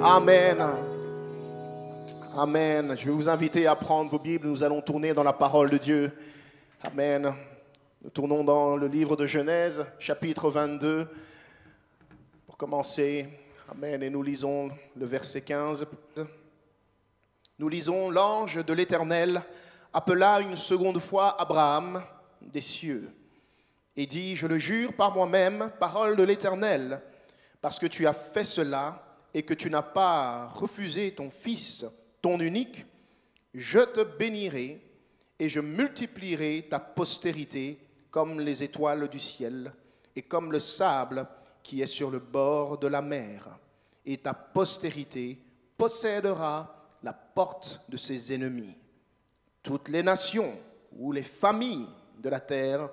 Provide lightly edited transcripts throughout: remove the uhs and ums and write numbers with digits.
Amen. Amen. Je vais vous inviter à prendre vos Bibles. Nous allons tourner dans la parole de Dieu. Amen. Nous tournons dans le livre de Genèse, chapitre 22. Pour commencer, amen, et nous lisons le verset 15. Nous lisons: l'ange de l'Éternel appela une seconde fois Abraham des cieux et dit: je le jure par moi-même, parole de l'Éternel, parce que tu as fait cela et que tu n'as pas refusé ton fils, ton unique, je te bénirai et je multiplierai ta postérité comme les étoiles du ciel et comme le sable qui est sur le bord de la mer. Et ta postérité possédera la porte de ses ennemis. Toutes les nations ou les familles de la terre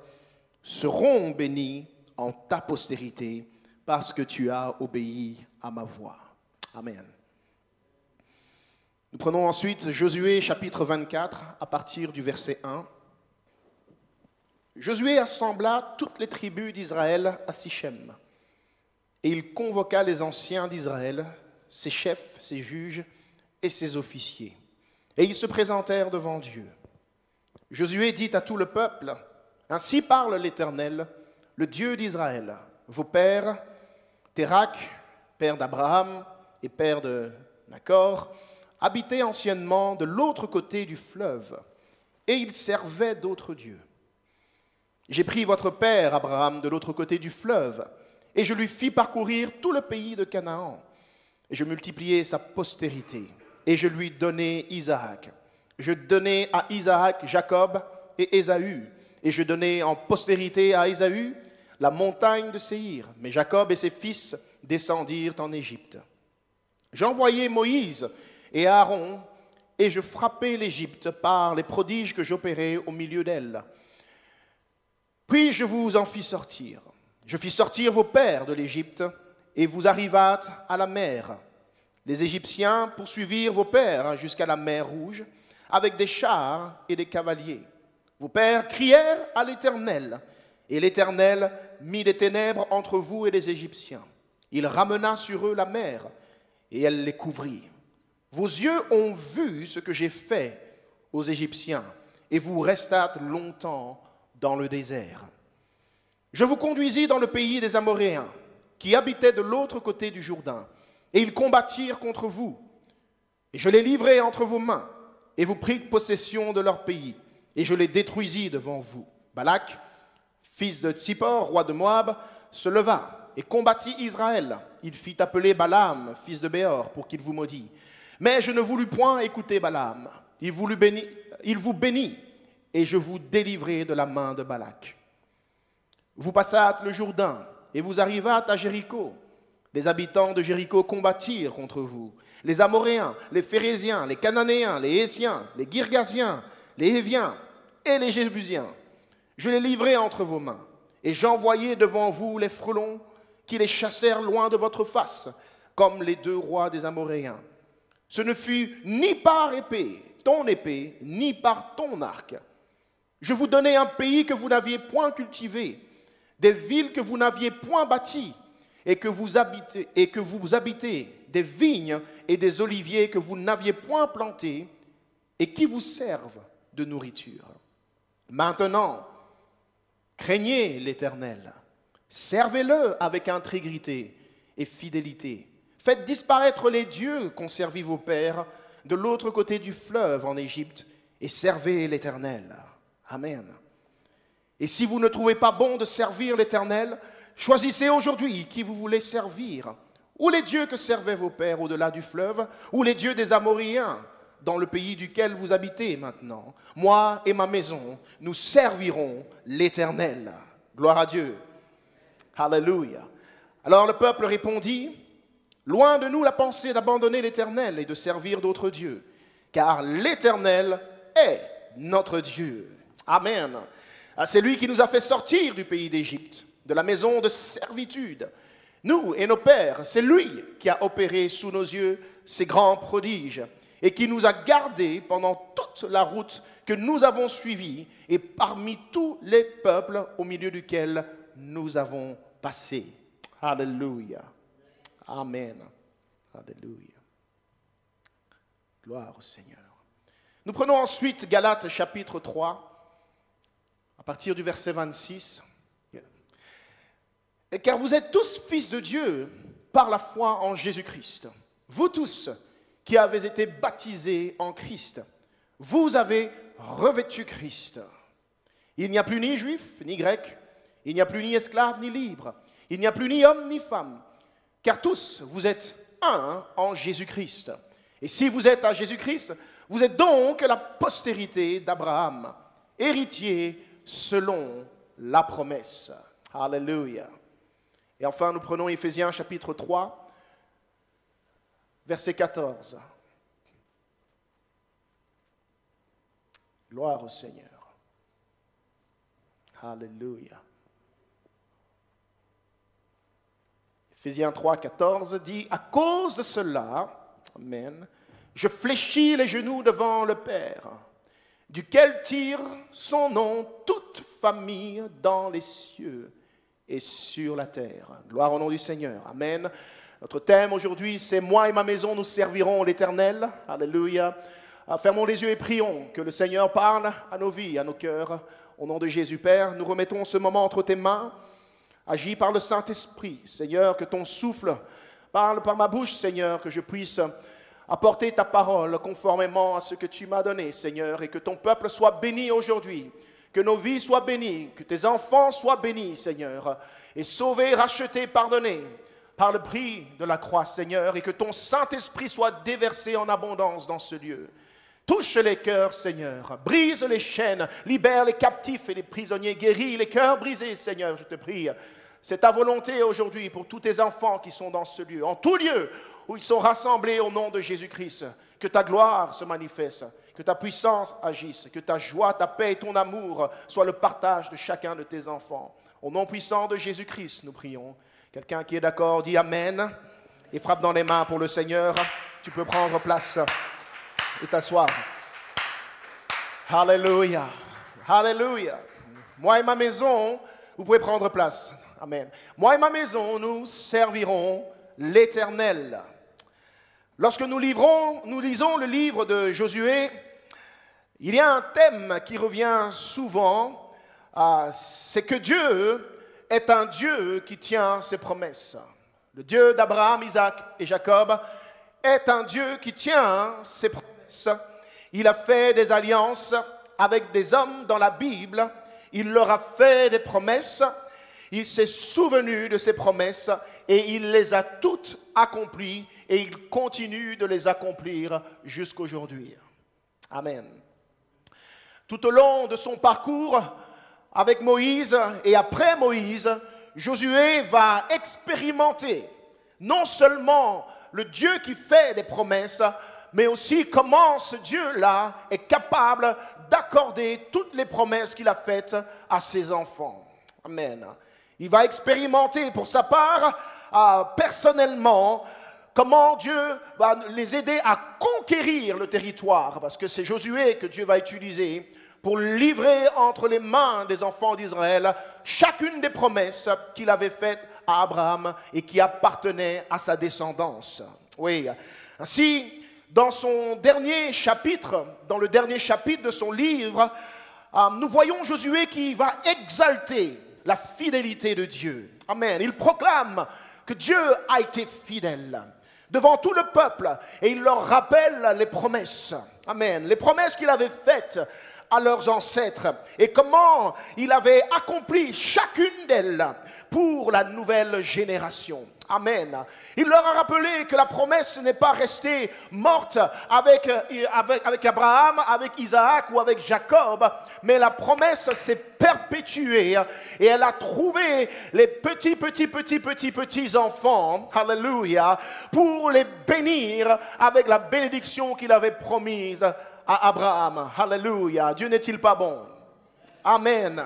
seront bénies en ta postérité parce que tu as obéi à ma voix. Amen. Nous prenons ensuite Josué chapitre 24 à partir du verset 1. Josué assembla toutes les tribus d'Israël à Sichem, et il convoqua les anciens d'Israël, ses chefs, ses juges et ses officiers. Et ils se présentèrent devant Dieu. Josué dit à tout le peuple: ainsi parle l'Éternel, le Dieu d'Israël. Vos pères, Térak, père d'Abraham et père de Nacor, habitaient anciennement de l'autre côté du fleuve, et ils servaient d'autres dieux. J'ai pris votre père Abraham de l'autre côté du fleuve, et je lui fis parcourir tout le pays de Canaan. Et je multipliai sa postérité, et je lui donnai Isaac. Je donnai à Isaac Jacob et Ésaü, et je donnai en postérité à Ésaü la montagne de Séhir. Mais Jacob et ses fils descendirent en Égypte. J'envoyai Moïse et Aaron, et je frappai l'Égypte par les prodiges que j'opérais au milieu d'elle. Puis je vous en fis sortir. Je fis sortir vos pères de l'Égypte, et vous arrivâtes à la mer. Les Égyptiens poursuivirent vos pères jusqu'à la mer Rouge, avec des chars et des cavaliers. Vos pères crièrent à l'Éternel, et l'Éternel mit des ténèbres entre vous et les Égyptiens. Il ramena sur eux la mer, et elle les couvrit. Vos yeux ont vu ce que j'ai fait aux Égyptiens, et vous restâtes longtemps dans le désert. Je vous conduisis dans le pays des Amoréens, qui habitaient de l'autre côté du Jourdain, et ils combattirent contre vous. Et je les livrai entre vos mains, et vous prîtes possession de leur pays, et je les détruisis devant vous. Balak, fils de Tsippor, roi de Moab, se leva et combattit Israël. Il fit appeler Balaam, fils de Béor, pour qu'il vous maudît. Mais je ne voulus point écouter Balaam. Il vous bénit, et je vous délivrai de la main de Balak. Vous passâtes le Jourdain, et vous arrivâtes à Jéricho. Les habitants de Jéricho combattirent contre vous. Les Amoréens, les Phéréziens, les Cananéens, les Hésiens, les Girgasiens, les Héviens et les Jébusiens. Je les livrai entre vos mains, et j'envoyai devant vous les frelons qui les chassèrent loin de votre face, comme les 2 rois des Amoréens. Ce ne fut ni par ton épée, ni par ton arc. Je vous donnai un pays que vous n'aviez point cultivé, des villes que vous n'aviez point bâties, et que vous habitez des vignes et des oliviers que vous n'aviez point plantés, et qui vous servent de nourriture. Maintenant, craignez l'Éternel, servez-le avec intégrité et fidélité. Faites disparaître les dieux qu'ont servi vos pères de l'autre côté du fleuve en Égypte, et servez l'Éternel. Amen. Et si vous ne trouvez pas bon de servir l'Éternel, choisissez aujourd'hui qui vous voulez servir, ou les dieux que servaient vos pères au-delà du fleuve, ou les dieux des Amoréens, dans le pays duquel vous habitez maintenant. Moi et ma maison, nous servirons l'Éternel. Gloire à Dieu. Alléluia. Alors le peuple répondit: loin de nous la pensée d'abandonner l'Éternel et de servir d'autres dieux, car l'Éternel est notre Dieu. Amen. C'est lui qui nous a fait sortir du pays d'Égypte, de la maison de servitude. Nous et nos pères, c'est lui qui a opéré sous nos yeux ces grands prodiges et qui nous a gardés pendant toute la route que nous avons suivie et parmi tous les peuples au milieu duquel nous avons passé. Alléluia. Amen. Alléluia. Gloire au Seigneur. Nous prenons ensuite Galates chapitre 3, à partir du verset 26. « Car vous êtes tous fils de Dieu par la foi en Jésus-Christ. Vous tous qui avez été baptisés en Christ, vous avez revêtu Christ. Il n'y a plus ni juif ni grec, il n'y a plus ni esclave ni libre, il n'y a plus ni homme ni femme, car tous vous êtes un en Jésus-Christ. Et si vous êtes à Jésus-Christ, vous êtes donc la postérité d'Abraham, héritier selon la promesse. » Alléluia. Et enfin, nous prenons Éphésiens chapitre 3, verset 14. Gloire au Seigneur. Alléluia. Éphésiens 3, 14 dit « À cause de cela, amen, je fléchis les genoux devant le Père, duquel tire son nom toute famille dans les cieux et sur la terre. » Gloire au nom du Seigneur. Amen. Notre thème aujourd'hui, c'est « Moi et ma maison, nous servirons l'Éternel ». Alléluia. Fermons les yeux et prions que le Seigneur parle à nos vies, à nos cœurs. Au nom de Jésus, Père, nous remettons ce moment entre tes mains. Agis par le Saint-Esprit. Seigneur, que ton souffle parle par ma bouche, Seigneur, que je puisse apporter ta parole conformément à ce que tu m'as donné, Seigneur, et que ton peuple soit béni aujourd'hui, que nos vies soient bénies, que tes enfants soient bénis, Seigneur, et sauvés, rachetés, pardonnés par le prix de la croix, Seigneur, et que ton Saint-Esprit soit déversé en abondance dans ce lieu. Touche les cœurs, Seigneur, brise les chaînes, libère les captifs et les prisonniers, guéris les cœurs brisés, Seigneur, je te prie. C'est ta volonté aujourd'hui pour tous tes enfants qui sont dans ce lieu, en tout lieu où ils sont rassemblés au nom de Jésus-Christ. Que ta gloire se manifeste, que ta puissance agisse, que ta joie, ta paix et ton amour soient le partage de chacun de tes enfants. Au nom puissant de Jésus-Christ, nous prions. Quelqu'un qui est d'accord dit Amen et frappe dans les mains pour le Seigneur. Tu peux prendre place et t'asseoir. Alléluia. Alléluia. Moi et ma maison, vous pouvez prendre place. Amen. Moi et ma maison, nous servirons l'Éternel. Lorsque nous lisons le livre de Josué, il y a un thème qui revient souvent, c'est que Dieu est un Dieu qui tient ses promesses. Le Dieu d'Abraham, Isaac et Jacob est un Dieu qui tient ses promesses. Il a fait des alliances avec des hommes dans la Bible. Il leur a fait des promesses. Il s'est souvenu de ses promesses et il les a toutes accomplies et il continue de les accomplir jusqu'aujourd'hui. Amen. Tout au long de son parcours avec Moïse et après Moïse, Josué va expérimenter non seulement le Dieu qui fait des promesses, mais aussi comment ce Dieu-là est capable d'accorder toutes les promesses qu'il a faites à ses enfants. Amen. Il va expérimenter pour sa part, personnellement, comment Dieu va les aider à conquérir le territoire, parce que c'est Josué que Dieu va utiliser pour livrer entre les mains des enfants d'Israël chacune des promesses qu'il avait faites à Abraham et qui appartenaient à sa descendance. Oui. Ainsi, dans le dernier chapitre de son livre, nous voyons Josué qui va exalter la fidélité de Dieu. Amen. Il proclame que Dieu a été fidèle devant tout le peuple et il leur rappelle les promesses. Amen. Les promesses qu'il avait faites à leurs ancêtres et comment il avait accompli chacune d'elles pour la nouvelle génération. Amen. Il leur a rappelé que la promesse n'est pas restée morte avec Abraham, avec Isaac ou avec Jacob, mais la promesse s'est perpétuée et elle a trouvé les petits enfants, alléluia, pour les bénir avec la bénédiction qu'il avait promise à Abraham. Alléluia. Dieu n'est-il pas bon? Amen.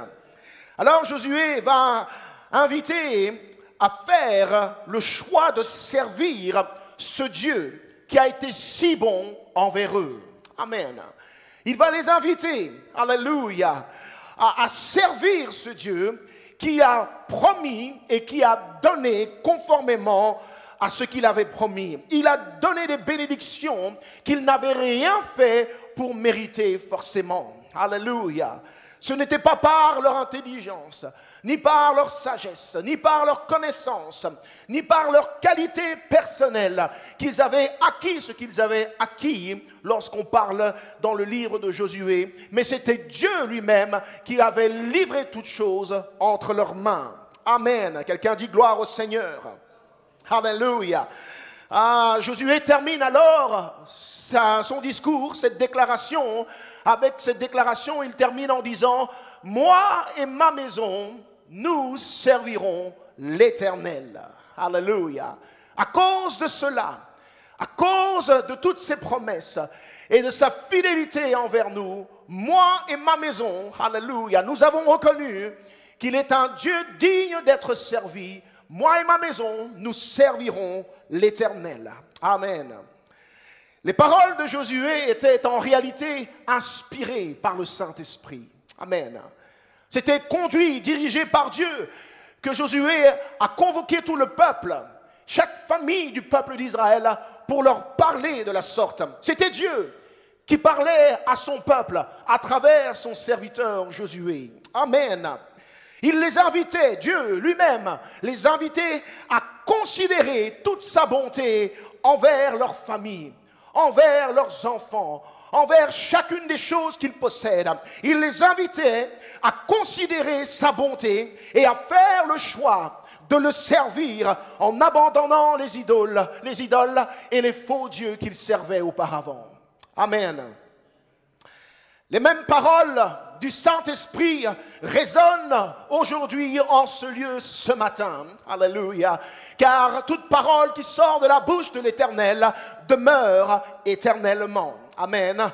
Alors Josué va inviter à faire le choix de servir ce Dieu qui a été si bon envers eux. Amen. Il va les inviter, alléluia, à servir ce Dieu qui a promis et qui a donné conformément à ce qu'il avait promis. Il a donné des bénédictions qu'il n'avait rien fait pour mériter forcément. Alléluia. Ce n'était pas par leur intelligence, ni par leur sagesse, ni par leur connaissance, ni par leur qualité personnelle qu'ils avaient acquis ce qu'ils avaient acquis lorsqu'on parle dans le livre de Josué. Mais c'était Dieu lui-même qui avait livré toutes choses entre leurs mains. Amen. Quelqu'un dit gloire au Seigneur. Alléluia. Josué termine alors son discours, cette déclaration. Avec cette déclaration, il termine en disant « Moi et ma maison, nous servirons l'Éternel. » Alléluia. À cause de cela, à cause de toutes ces promesses et de sa fidélité envers nous, moi et ma maison, alléluia, nous avons reconnu qu'il est un Dieu digne d'être servi. Moi et ma maison, nous servirons l'Éternel. Amen. Les paroles de Josué étaient en réalité inspirées par le Saint-Esprit. Amen. C'était conduit, dirigé par Dieu, que Josué a convoqué tout le peuple, chaque famille du peuple d'Israël, pour leur parler de la sorte. C'était Dieu qui parlait à son peuple à travers son serviteur Josué. Amen. Il les invitait, Dieu lui-même, les invitait à considérer toute sa bonté envers leur famille, envers leurs enfants, envers chacune des choses qu'ils possèdent. Il les invitait à considérer sa bonté et à faire le choix de le servir en abandonnant les idoles et les faux dieux qu'ils servaient auparavant. Amen. Les mêmes paroles du Saint-Esprit résonnent aujourd'hui en ce lieu ce matin. Alléluia. Car toute parole qui sort de la bouche de l'Éternel demeure éternellement. Amen.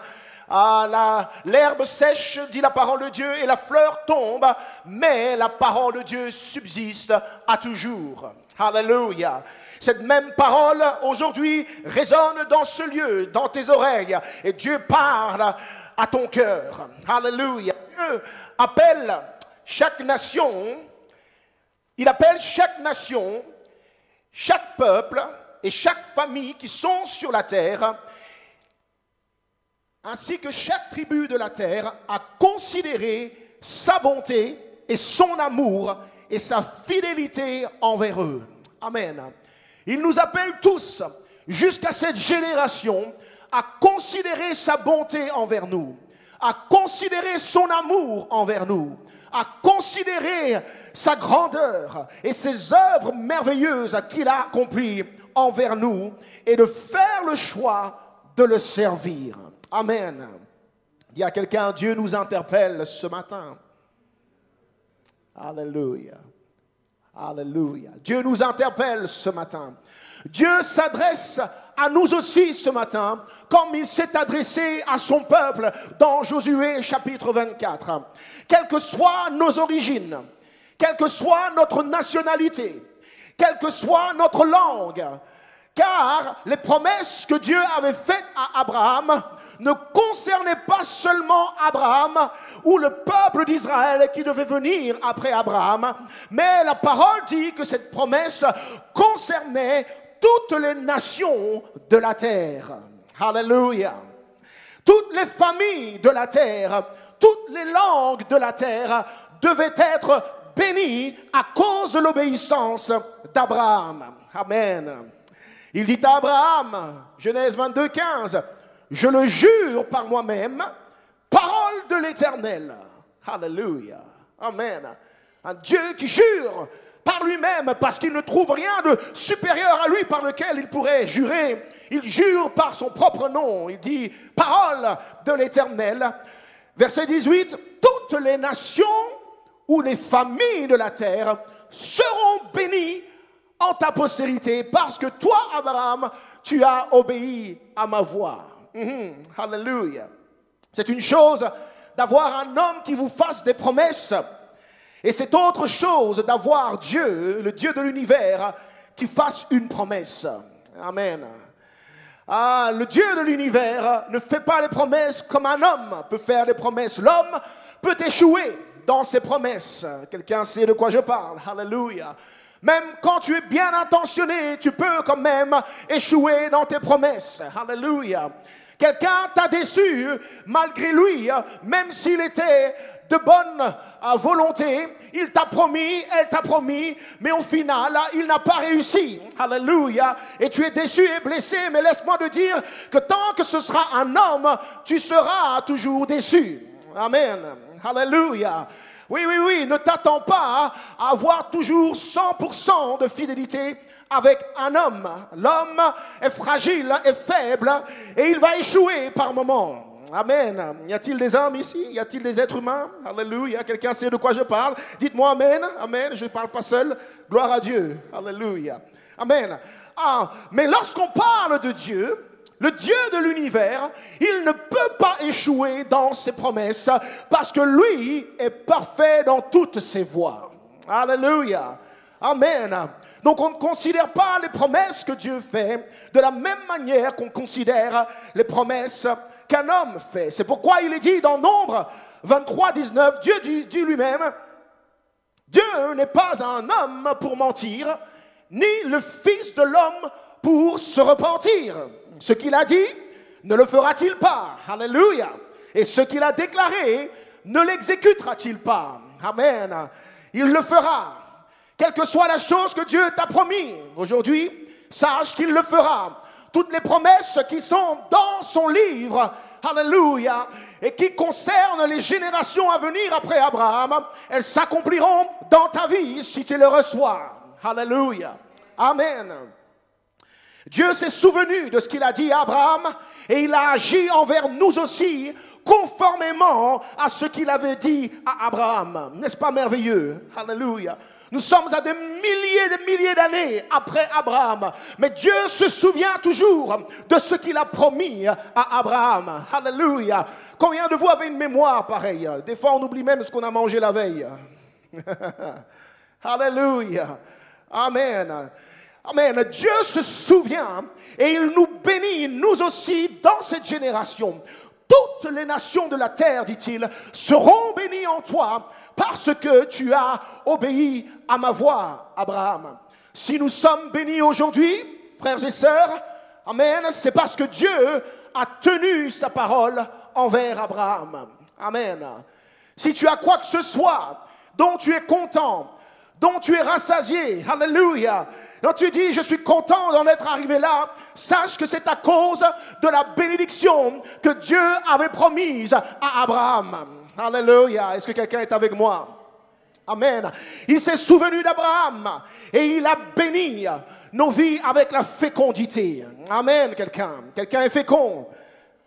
L'herbe sèche, dit la parole de Dieu, et la fleur tombe, mais la parole de Dieu subsiste à toujours. Alléluia. Cette même parole aujourd'hui résonne dans ce lieu, dans tes oreilles, et Dieu parle à ton cœur. Alléluia. Dieu appelle chaque nation, il appelle chaque nation, chaque peuple et chaque famille qui sont sur la terre, ainsi que chaque tribu de la terre, à considérer sa bonté et son amour et sa fidélité envers eux. Amen. Il nous appelle tous, jusqu'à cette génération, à considérer sa bonté envers nous, à considérer son amour envers nous, à considérer sa grandeur et ses œuvres merveilleuses qu'il a accomplies envers nous et de faire le choix de le servir. Amen. Dis à quelqu'un, Dieu nous interpelle ce matin. Alléluia. Alléluia. Dieu nous interpelle ce matin. Dieu s'adresse à nous aussi ce matin, comme il s'est adressé à son peuple dans Josué chapitre 24. Quelles que soient nos origines, quelle que soit notre nationalité, quelle que soit notre langue, car les promesses que Dieu avait faites à Abraham ne concernaient pas seulement Abraham ou le peuple d'Israël qui devait venir après Abraham, mais la parole dit que cette promesse concernait toutes les nations de la terre. Alléluia. Toutes les familles de la terre, toutes les langues de la terre devaient être bénies à cause de l'obéissance d'Abraham. Amen. Il dit à Abraham, Genèse 22, 15, « Je le jure par moi-même, parole de l'Éternel. » Alléluia. Amen. Un Dieu qui jure par lui-même parce qu'il ne trouve rien de supérieur à lui par lequel il pourrait jurer. Il jure par son propre nom. Il dit « Parole de l'Éternel. » Verset 18, « Toutes les nations ou les familles de la terre seront bénies en ta postérité, parce que toi, Abraham, tu as obéi à ma voix. » Alléluia. C'est une chose d'avoir un homme qui vous fasse des promesses, et c'est autre chose d'avoir Dieu, le Dieu de l'univers, qui fasse une promesse. Amen. Le Dieu de l'univers ne fait pas les promesses comme un homme peut faire des promesses. L'homme peut échouer dans ses promesses. Quelqu'un sait de quoi je parle. Alléluia. Même quand tu es bien intentionné, tu peux quand même échouer dans tes promesses. Alléluia. Quelqu'un t'a déçu malgré lui, même s'il était de bonne volonté. Il t'a promis, elle t'a promis, mais au final, il n'a pas réussi. Alléluia. Et tu es déçu et blessé, mais laisse-moi te dire que tant que ce sera un homme, tu seras toujours déçu. Amen. Alléluia. Oui, oui, oui, ne t'attends pas à avoir toujours 100% de fidélité avec un homme. L'homme est fragile et faible et il va échouer par moments. Amen. Y a-t-il des hommes ici? Y a-t-il des êtres humains? Alléluia. Quelqu'un sait de quoi je parle? Dites-moi amen. Amen. Je ne parle pas seul. Gloire à Dieu. Alléluia. Amen. Mais lorsqu'on parle de Dieu, le Dieu de l'univers, il ne peut pas échouer dans ses promesses parce que lui est parfait dans toutes ses voies. Alléluia. Amen. Donc on ne considère pas les promesses que Dieu fait de la même manière qu'on considère les promesses qu'un homme fait. C'est pourquoi il est dit dans Nombre 23, 19, Dieu dit lui-même, Dieu n'est pas un homme pour mentir, ni le Fils de l'homme pour se repentir. Ce qu'il a dit, ne le fera-t-il pas? Alléluia. Et ce qu'il a déclaré, ne l'exécutera-t-il pas? Amen. Il le fera. Quelle que soit la chose que Dieu t'a promis aujourd'hui, sache qu'il le fera. Toutes les promesses qui sont dans son livre, alléluia, et qui concernent les générations à venir après Abraham, elles s'accompliront dans ta vie si tu les reçois. Alléluia. Amen. Dieu s'est souvenu de ce qu'il a dit à Abraham et il a agi envers nous aussi conformément à ce qu'il avait dit à Abraham. N'est-ce pas merveilleux? Alléluia. Nous sommes à des milliers d'années après Abraham. Mais Dieu se souvient toujours de ce qu'il a promis à Abraham. Alléluia. Combien de vous avez une mémoire pareille? Des fois, on oublie même ce qu'on a mangé la veille. Alléluia. Amen. Amen. Dieu se souvient et il nous bénit, nous aussi, dans cette génération. Toutes les nations de la terre, dit-il, seront bénies en toi parce que tu as obéi à ma voix, Abraham. Si nous sommes bénis aujourd'hui, frères et sœurs, amen, c'est parce que Dieu a tenu sa parole envers Abraham. Amen. Si tu as quoi que ce soit dont tu es content, dont tu es rassasié, alléluia, quand tu dis, je suis content d'en être arrivé là, sache que c'est à cause de la bénédiction que Dieu avait promise à Abraham. Alléluia. Est-ce que quelqu'un est avec moi? Amen. Il s'est souvenu d'Abraham et il a béni nos vies avec la fécondité. Amen, quelqu'un. Quelqu'un est fécond.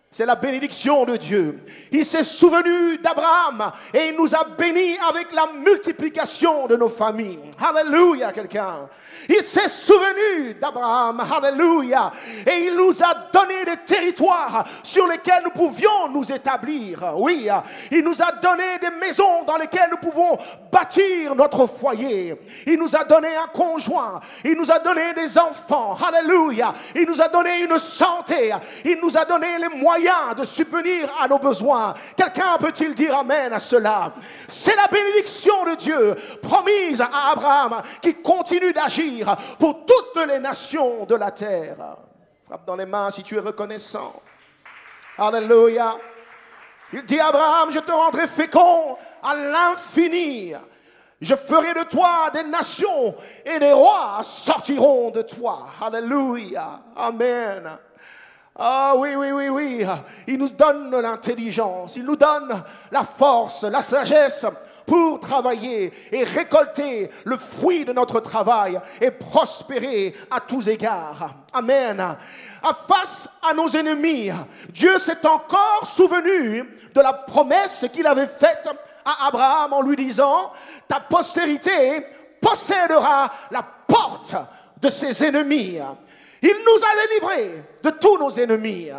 C'est la bénédiction de Dieu. Il s'est souvenu d'Abraham et il nous a bénis avec la multiplication de nos familles. Alléluia, quelqu'un. Il s'est souvenu d'Abraham. Alléluia. Et il nous a donné des territoires sur lesquels nous pouvions nous établir. Oui, il nous a donné des maisons dans lesquelles nous pouvons bâtir notre foyer. Il nous a donné un conjoint. Il nous a donné des enfants. Alléluia. Il nous a donné une santé. Il nous a donné les moyens de subvenir à nos besoins. Quelqu'un peut-il dire amen à cela? C'est la bénédiction de Dieu promise à Abraham qui continue d'agir pour toutes les nations de la terre. Frappe dans les mains si tu es reconnaissant. Alléluia. Il dit à Abraham, je te rendrai fécond à l'infini. Je ferai de toi des nations et des rois sortiront de toi. Alléluia. Amen. Ah oui, oui, oui, oui. Il nous donne l'intelligence, il nous donne la force, la sagesse pour travailler et récolter le fruit de notre travail et prospérer à tous égards. Amen. Face à nos ennemis, Dieu s'est encore souvenu de la promesse qu'il avait faite à Abraham en lui disant, ta postérité possédera la porte de ses ennemis. Il nous a délivrés de tous nos ennemis.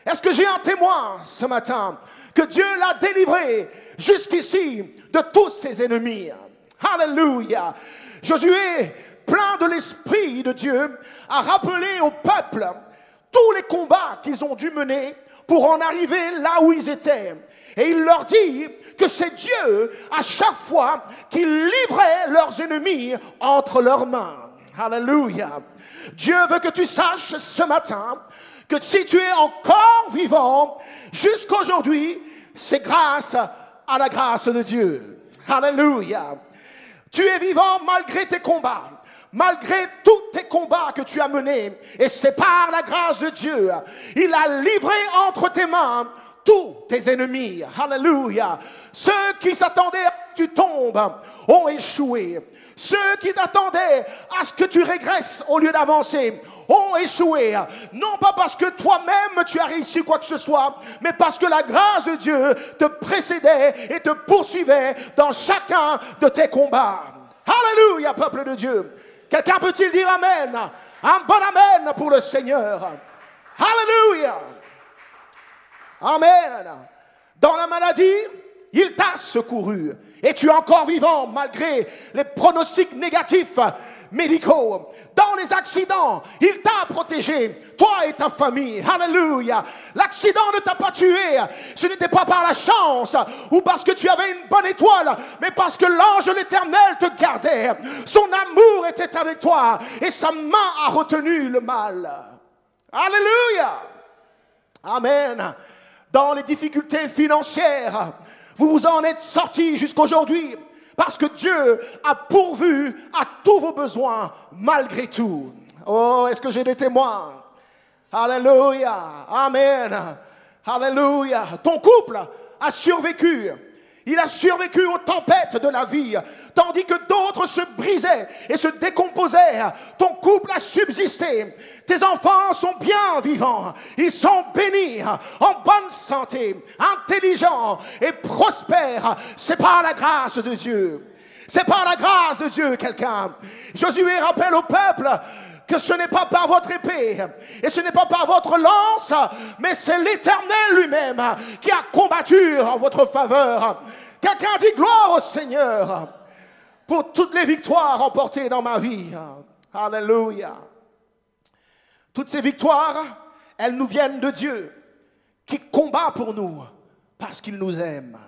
Est-ce que j'ai un témoin ce matin que Dieu l'a délivré jusqu'ici de tous ses ennemis? Alléluia. Josué, plein de l'Esprit de Dieu, a rappelé au peuple tous les combats qu'ils ont dû mener pour en arriver là où ils étaient. Et il leur dit que c'est Dieu, à chaque fois, qui livrait leurs ennemis entre leurs mains. Alléluia. Dieu veut que tu saches ce matin que si tu es encore vivant jusqu'aujourd'hui, c'est grâce à la grâce de Dieu. Alléluia. Tu es vivant malgré tes combats, malgré tous tes combats que tu as menés. Et c'est par la grâce de Dieu. Il a livré entre tes mains tous tes ennemis. Alléluia. Ceux qui s'attendaient à ce que tu tombes ont échoué. Ceux qui t'attendaient à ce que tu régresses au lieu d'avancer ont échoué. Non pas parce que toi-même tu as réussi quoi que ce soit, mais parce que la grâce de Dieu te précédait et te poursuivait dans chacun de tes combats. Alléluia, peuple de Dieu. Quelqu'un peut-il dire amen? Un bon amen pour le Seigneur. Alléluia. Amen. Dans la maladie, il t'a secouru. Et tu es encore vivant malgré les pronostics négatifs médicaux. Dans les accidents, il t'a protégé, toi et ta famille. Alléluia. L'accident ne t'a pas tué. Ce n'était pas par la chance ou parce que tu avais une bonne étoile, mais parce que l'ange de l'Éternel te gardait. Son amour était avec toi et sa main a retenu le mal. Alléluia. Amen. Dans les difficultés financières, vous vous en êtes sortis jusqu'aujourd'hui parce que Dieu a pourvu à tous vos besoins malgré tout. Oh, est-ce que j'ai des témoins? Alléluia. Amen. Alléluia. Ton couple a survécu. Il a survécu aux tempêtes de la vie, tandis que d'autres se brisaient et se décomposaient. Ton couple a subsisté. Tes enfants sont bien vivants. Ils sont bénis, en bonne santé, intelligents et prospères. C'est par la grâce de Dieu. C'est par la grâce de Dieu, quelqu'un. Josué rappelle au peuple que ce n'est pas par votre épée et ce n'est pas par votre lance, mais c'est l'Éternel lui-même qui a combattu en votre faveur. Quelqu'un dit gloire au Seigneur pour toutes les victoires remportées dans ma vie. Alléluia. Toutes ces victoires, elles nous viennent de Dieu qui combat pour nous parce qu'il nous aime.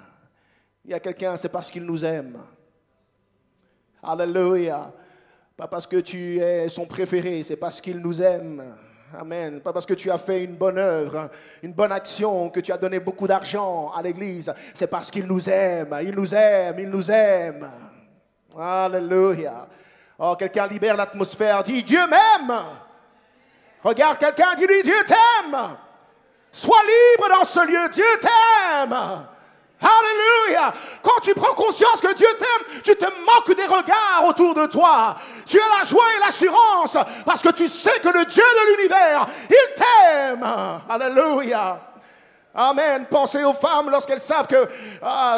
Il y a quelqu'un, c'est parce qu'il nous aime. Alléluia. Pas parce que tu es son préféré, c'est parce qu'il nous aime. Amen. Pas parce que tu as fait une bonne œuvre, une bonne action, que tu as donné beaucoup d'argent à l'église. C'est parce qu'il nous aime. Il nous aime, il nous aime. Alléluia. Oh, quelqu'un libère l'atmosphère, dit Dieu m'aime. Regarde quelqu'un, dis-lui Dieu t'aime. Sois libre dans ce lieu, Dieu t'aime. Alléluia. Quand tu prends conscience que Dieu t'aime, tu te moques des regards autour de toi. Tu as la joie et l'assurance parce que tu sais que le Dieu de l'univers, il t'aime. Alléluia. Amen. Pensez aux femmes lorsqu'elles savent que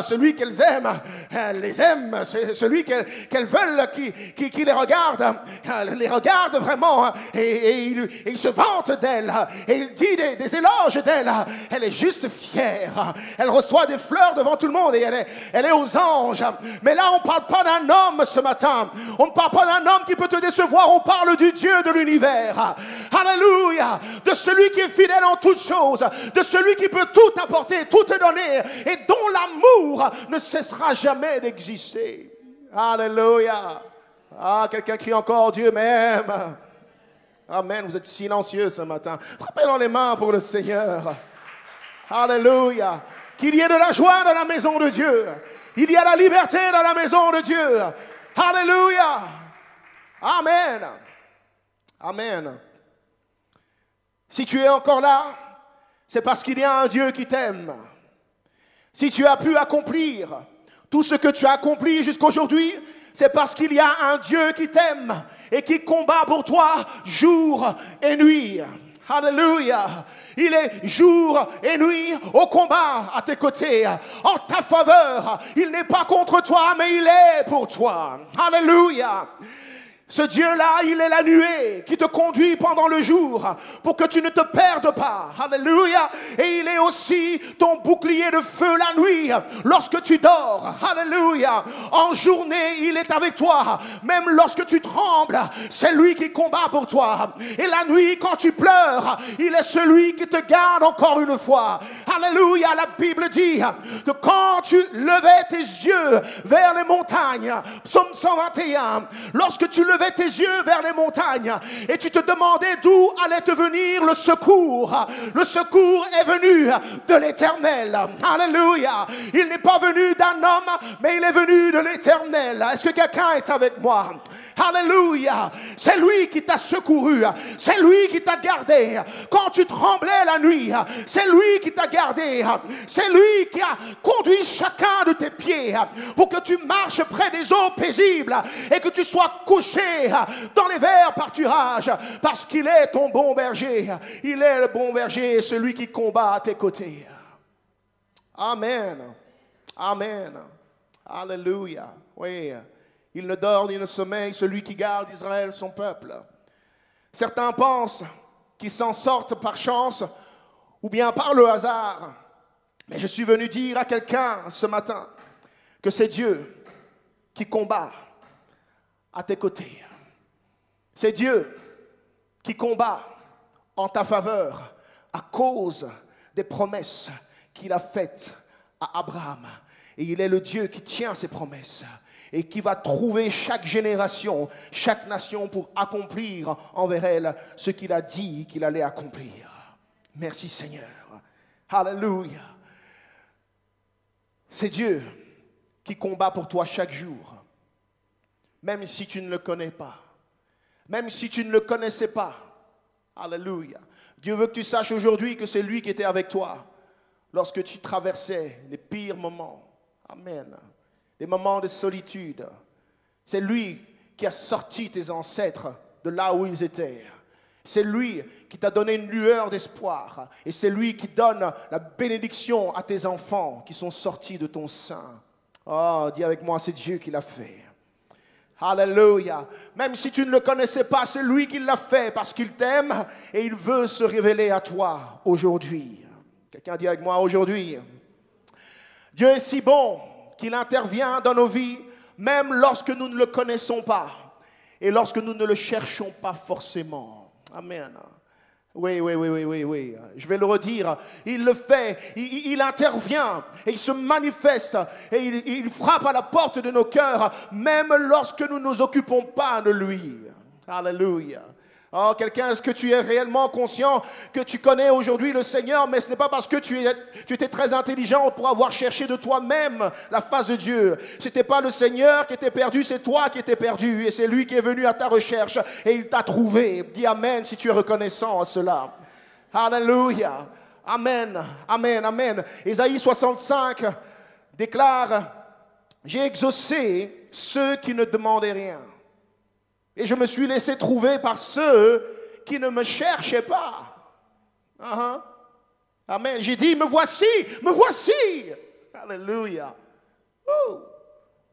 celui qu'elles aiment, elles les aiment. C'est celui qu'elles veulent qui les regarde vraiment. Et il se vante d'elle. Et il dit des éloges d'elle. Elle est juste fière. Elle reçoit des fleurs devant tout le monde et elle est aux anges. Mais là, on ne parle pas d'un homme ce matin. On ne parle pas d'un homme qui peut te décevoir. On parle du Dieu de l'univers. Alléluia. De celui qui est fidèle en toutes choses. De celui qui peut tout apporter, tout te donner et dont l'amour ne cessera jamais d'exister. Alléluia. Ah, quelqu'un crie encore Dieu m'aime. Amen. Vous êtes silencieux ce matin. Frappez dans les mains pour le Seigneur. Alléluia. Qu'il y ait de la joie dans la maison de Dieu. Il y a la liberté dans la maison de Dieu. Alléluia. Amen. Amen. Si tu es encore là, c'est parce qu'il y a un Dieu qui t'aime. Si tu as pu accomplir tout ce que tu as accompli jusqu'aujourd'hui, c'est parce qu'il y a un Dieu qui t'aime et qui combat pour toi jour et nuit. Alléluia. Il est jour et nuit au combat à tes côtés, en ta faveur. Il n'est pas contre toi, mais il est pour toi. Alléluia. Ce Dieu-là, il est la nuée qui te conduit pendant le jour pour que tu ne te perdes pas. Alléluia. Et il est aussi ton bouclier de feu la nuit lorsque tu dors. Alléluia. En journée, il est avec toi. Même lorsque tu trembles, c'est lui qui combat pour toi. Et la nuit, quand tu pleures, il est celui qui te garde encore une fois. Alléluia, la Bible dit que quand tu levais tes yeux vers les montagnes, psaume 121, lorsque tu levais tes yeux vers les montagnes et tu te demandais d'où allait te venir le secours est venu de l'Éternel. Alléluia, il n'est pas venu d'un homme, mais il est venu de l'Éternel. Est-ce que quelqu'un est avec moi? Alléluia, c'est lui qui t'a secouru, c'est lui qui t'a gardé quand tu tremblais la nuit, c'est lui qui t'a gardé, c'est lui qui a conduit chacun de tes pieds pour que tu marches près des eaux paisibles et que tu sois couché dans les verts pâturages, parce qu'il est ton bon berger. Il est le bon berger, celui qui combat à tes côtés. Amen, amen, alléluia. Oui. Il ne dort ni ne sommeille, celui qui garde Israël, son peuple. Certains pensent qu'ils s'en sortent par chance ou bien par le hasard. Mais je suis venu dire à quelqu'un ce matin que c'est Dieu qui combat à tes côtés. C'est Dieu qui combat en ta faveur à cause des promesses qu'il a faites à Abraham. Et il est le Dieu qui tient ses promesses et qui va trouver chaque génération, chaque nation pour accomplir envers elle ce qu'il a dit qu'il allait accomplir. Merci Seigneur. Alléluia. C'est Dieu qui combat pour toi chaque jour. Même si tu ne le connais pas. Même si tu ne le connaissais pas. Alléluia. Dieu veut que tu saches aujourd'hui que c'est lui qui était avec toi lorsque tu traversais les pires moments. Amen. Les moments de solitude. C'est lui qui a sorti tes ancêtres de là où ils étaient. C'est lui qui t'a donné une lueur d'espoir. Et c'est lui qui donne la bénédiction à tes enfants qui sont sortis de ton sein. Oh, dis avec moi, c'est Dieu qui l'a fait. Alléluia. Même si tu ne le connaissais pas, c'est lui qui l'a fait parce qu'il t'aime et il veut se révéler à toi aujourd'hui. Quelqu'un dit avec moi aujourd'hui. Dieu est si bon qu'il intervient dans nos vies, même lorsque nous ne le connaissons pas et lorsque nous ne le cherchons pas forcément. Amen. Oui. Je vais le redire. Il le fait, il intervient et il se manifeste et il frappe à la porte de nos cœurs, même lorsque nous ne nous occupons pas de lui. Alléluia. Oh, quelqu'un, est-ce que tu es réellement conscient que tu connais aujourd'hui le Seigneur, mais ce n'est pas parce que tu étais très intelligent pour avoir cherché de toi-même la face de Dieu. Ce n'était pas le Seigneur qui était perdu, c'est toi qui étais perdu. Et c'est lui qui est venu à ta recherche et il t'a trouvé. Dis Amen si tu es reconnaissant à cela. Alléluia. Amen, amen, amen. Ésaïe 65 déclare « J'ai exaucé ceux qui ne demandaient rien. Et je me suis laissé trouver par ceux qui ne me cherchaient pas. » Amen. J'ai dit, me voici, me voici. Alléluia. Oh,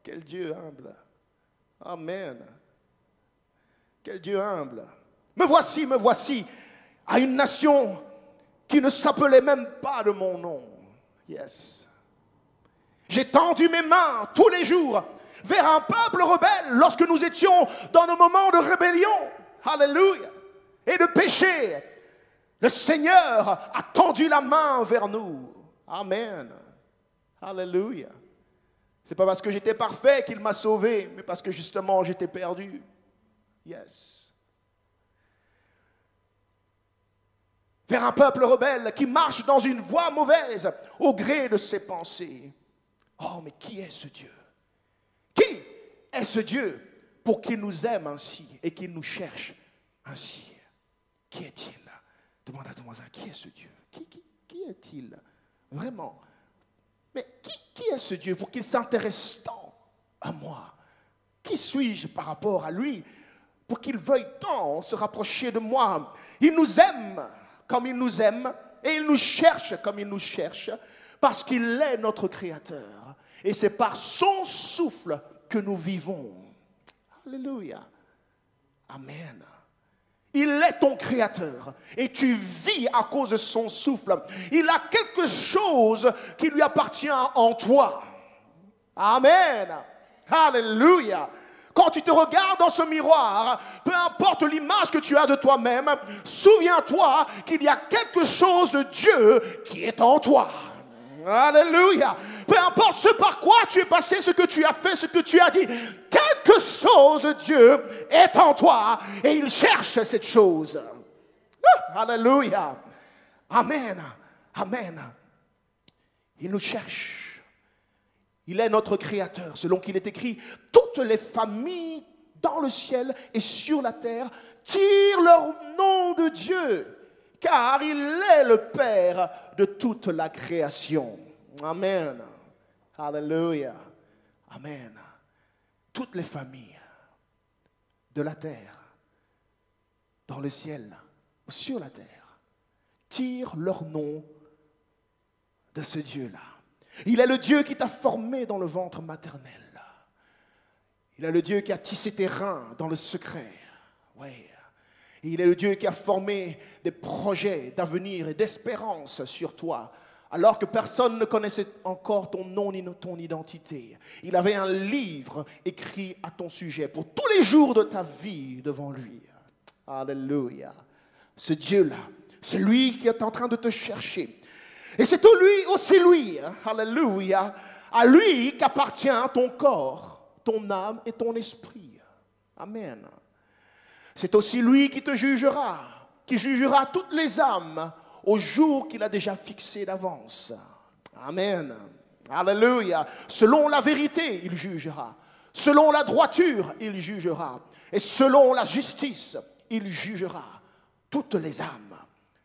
quel Dieu humble. Amen. Quel Dieu humble. Me voici à une nation qui ne s'appelait même pas de mon nom. Yes. J'ai tendu mes mains tous les jours vers un peuple rebelle lorsque nous étions dans nos moments de rébellion. Alléluia. Et de péché. Le Seigneur a tendu la main vers nous. Amen. Alléluia. C'est pas parce que j'étais parfait qu'il m'a sauvé, mais parce que justement j'étais perdu. Yes. Vers un peuple rebelle qui marche dans une voie mauvaise au gré de ses pensées. Oh, mais qui est ce Dieu? Qui est ce Dieu pour qu'il nous aime ainsi et qu'il nous cherche ainsi? Qui est-il? Demande à ton voisin, qui est ce Dieu? Qui est-il? Vraiment. Mais qui est ce Dieu pour qu'il s'intéresse tant à moi? Qui suis-je par rapport à lui pour qu'il veuille tant se rapprocher de moi? Il nous aime comme il nous aime et il nous cherche comme il nous cherche parce qu'il est notre Créateur. Et c'est par son souffle que nous vivons. Alléluia. Amen. Il est ton Créateur et tu vis à cause de son souffle. Il a quelque chose qui lui appartient en toi. Amen. Alléluia. Quand tu te regardes dans ce miroir, peu importe l'image que tu as de toi-même, souviens-toi qu'il y a quelque chose de Dieu qui est en toi. Alléluia. Peu importe ce par quoi tu es passé, ce que tu as fait, ce que tu as dit, quelque chose de Dieu est en toi et il cherche cette chose. Alléluia. Amen. Amen. Il nous cherche. Il est notre créateur, selon qu'il est écrit, toutes les familles dans le ciel et sur la terre tirent leur nom de Dieu, car il est le Père de toute la création. Amen. Alléluia. Amen. Toutes les familles de la terre, dans le ciel, sur la terre, tirent leur nom de ce Dieu-là. Il est le Dieu qui t'a formé dans le ventre maternel. Il est le Dieu qui a tissé tes reins dans le secret. Oui. Et il est le Dieu qui a formé des projets d'avenir et d'espérance sur toi, alors que personne ne connaissait encore ton nom ni ton identité. Il avait un livre écrit à ton sujet pour tous les jours de ta vie devant lui. Alléluia. Ce Dieu-là, c'est lui qui est en train de te chercher. Et c'est aussi lui, alléluia, à lui qu'appartient ton corps, ton âme et ton esprit. Amen. C'est aussi lui qui te jugera, qui jugera toutes les âmes au jour qu'il a déjà fixé d'avance. Amen. Alléluia. Selon la vérité, il jugera. Selon la droiture, il jugera. Et selon la justice, il jugera toutes les âmes.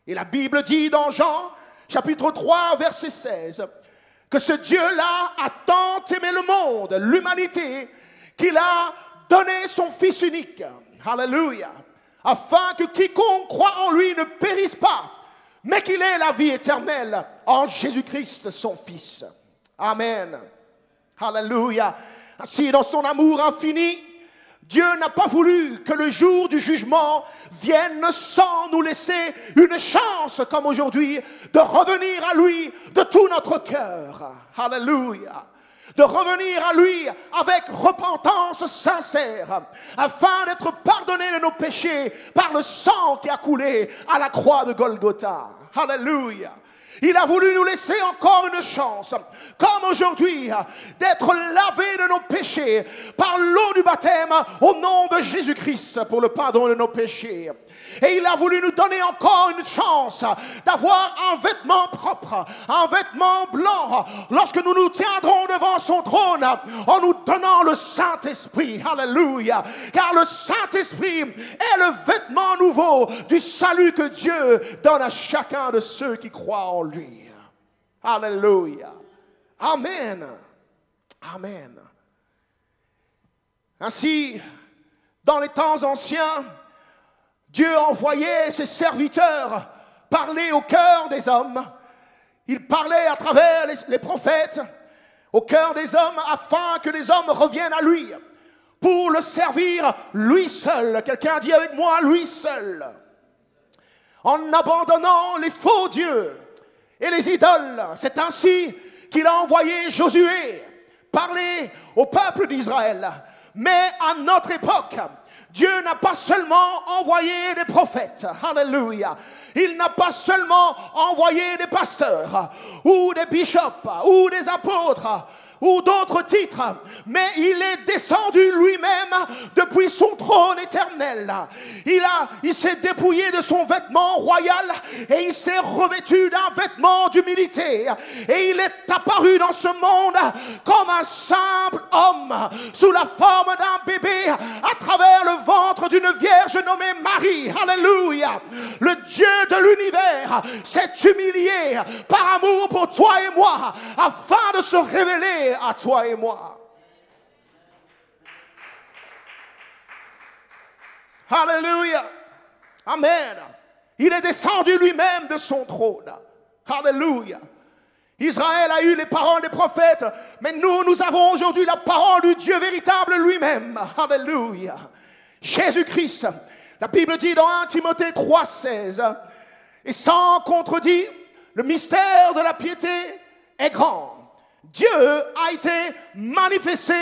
Et la Bible dit dans Jean, chapitre 3, verset 16, que ce Dieu-là a tant aimé le monde, l'humanité, qu'il a donné son Fils unique. Alléluia. Afin que quiconque croit en lui ne périsse pas, mais qu'il ait la vie éternelle en Jésus-Christ, son Fils. Amen. Alléluia. Ainsi, dans son amour infini, Dieu n'a pas voulu que le jour du jugement vienne sans nous laisser une chance, comme aujourd'hui, de revenir à lui de tout notre cœur. Alléluia. De revenir à lui avec repentance sincère, afin d'être pardonné de nos péchés par le sang qui a coulé à la croix de Golgotha. Alléluia. Il a voulu nous laisser encore une chance, comme aujourd'hui, d'être lavés de nos péchés par l'eau du baptême au nom de Jésus-Christ pour le pardon de nos péchés. Et il a voulu nous donner encore une chance d'avoir un vêtement propre, un vêtement blanc, lorsque nous nous tiendrons devant son trône en nous donnant le Saint-Esprit. Alléluia. Car le Saint-Esprit est le vêtement nouveau du salut que Dieu donne à chacun de ceux qui croient en lui. Alléluia. Amen. Amen. Ainsi, dans les temps anciens, Dieu envoyait ses serviteurs parler au cœur des hommes. Il parlait à travers les prophètes au cœur des hommes afin que les hommes reviennent à lui pour le servir lui seul. Quelqu'un dit avec moi, lui seul. En abandonnant les faux dieux et les idoles. C'est ainsi qu'il a envoyé Josué parler au peuple d'Israël. Mais à notre époque, Dieu n'a pas seulement envoyé des prophètes, alléluia. Il n'a pas seulement envoyé des pasteurs, ou des bishops, ou des apôtres, ou d'autres titres, mais il est descendu lui-même depuis son trône éternel. Il s'est dépouillé de son vêtement royal et il s'est revêtu d'un vêtement d'humilité. Et il est apparu dans ce monde comme un simple homme, sous la forme d'un bébé, à travers le ventre d'une vierge nommée Marie. Alléluia. Le Dieu de l'univers s'est humilié par amour pour toi et moi, afin de se révéler à toi et moi. Alléluia. Amen. Il est descendu lui-même de son trône. Alléluia. Israël a eu les paroles des prophètes, mais nous avons aujourd'hui la parole du Dieu véritable lui-même. Alléluia. Jésus-Christ. La Bible dit dans 1 Timothée 3,16, et sans contredit, le mystère de la piété est grand. Dieu a été manifesté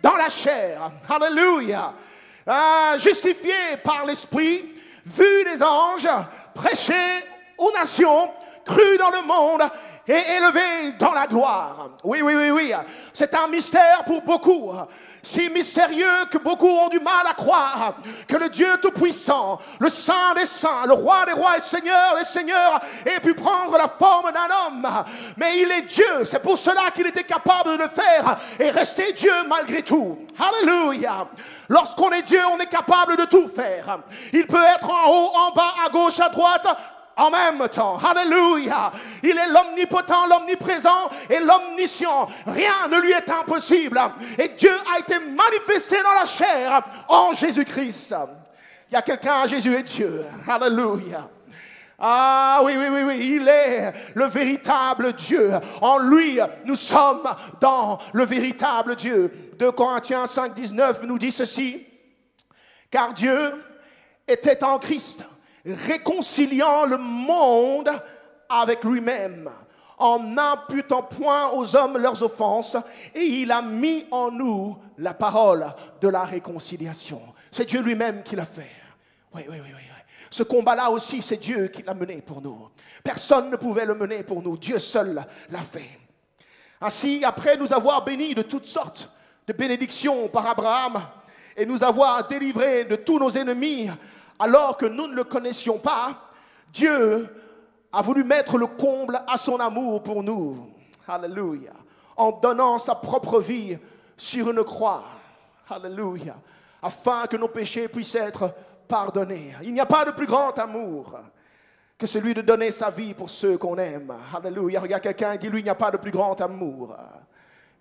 dans la chair. Alléluia. Justifié par l'Esprit, vu des anges, prêché aux nations, cru dans le monde et élevé dans la gloire. Oui. C'est un mystère pour beaucoup. Si mystérieux que beaucoup ont du mal à croire que le Dieu Tout-Puissant, le Saint des Saints, le Roi des Rois et Seigneur des Seigneurs ait pu prendre la forme d'un homme. Mais il est Dieu, c'est pour cela qu'il était capable de le faire et rester Dieu malgré tout. Alléluia. Lorsqu'on est Dieu, on est capable de tout faire. Il peut être en haut, en bas, à gauche, à droite, en même temps. Alléluia. Il est l'omnipotent, l'omniprésent et l'omniscient. Rien ne lui est impossible. Et Dieu a été manifesté dans la chair en Jésus-Christ. Il y a quelqu'un, Jésus est Dieu. Alléluia. Ah oui, il est le véritable Dieu. En lui, nous sommes dans le véritable Dieu. 2 Corinthiens 5, 19 nous dit ceci. Car Dieu était en Christ, réconciliant le monde avec lui-même, en n'imputant point aux hommes leurs offenses, et il a mis en nous la parole de la réconciliation. C'est Dieu lui-même qui l'a fait. Oui. Ce combat-là aussi, c'est Dieu qui l'a mené pour nous. Personne ne pouvait le mener pour nous. Dieu seul l'a fait. Ainsi, après nous avoir bénis de toutes sortes de bénédictions par Abraham, et nous avoir délivrés de tous nos ennemis, alors que nous ne le connaissions pas, Dieu a voulu mettre le comble à son amour pour nous. Alléluia. En donnant sa propre vie sur une croix. Alléluia. Afin que nos péchés puissent être pardonnés. Il n'y a pas de plus grand amour que celui de donner sa vie pour ceux qu'on aime. Alléluia. Regarde quelqu'un et dis-lui, il n'y a pas de plus grand amour.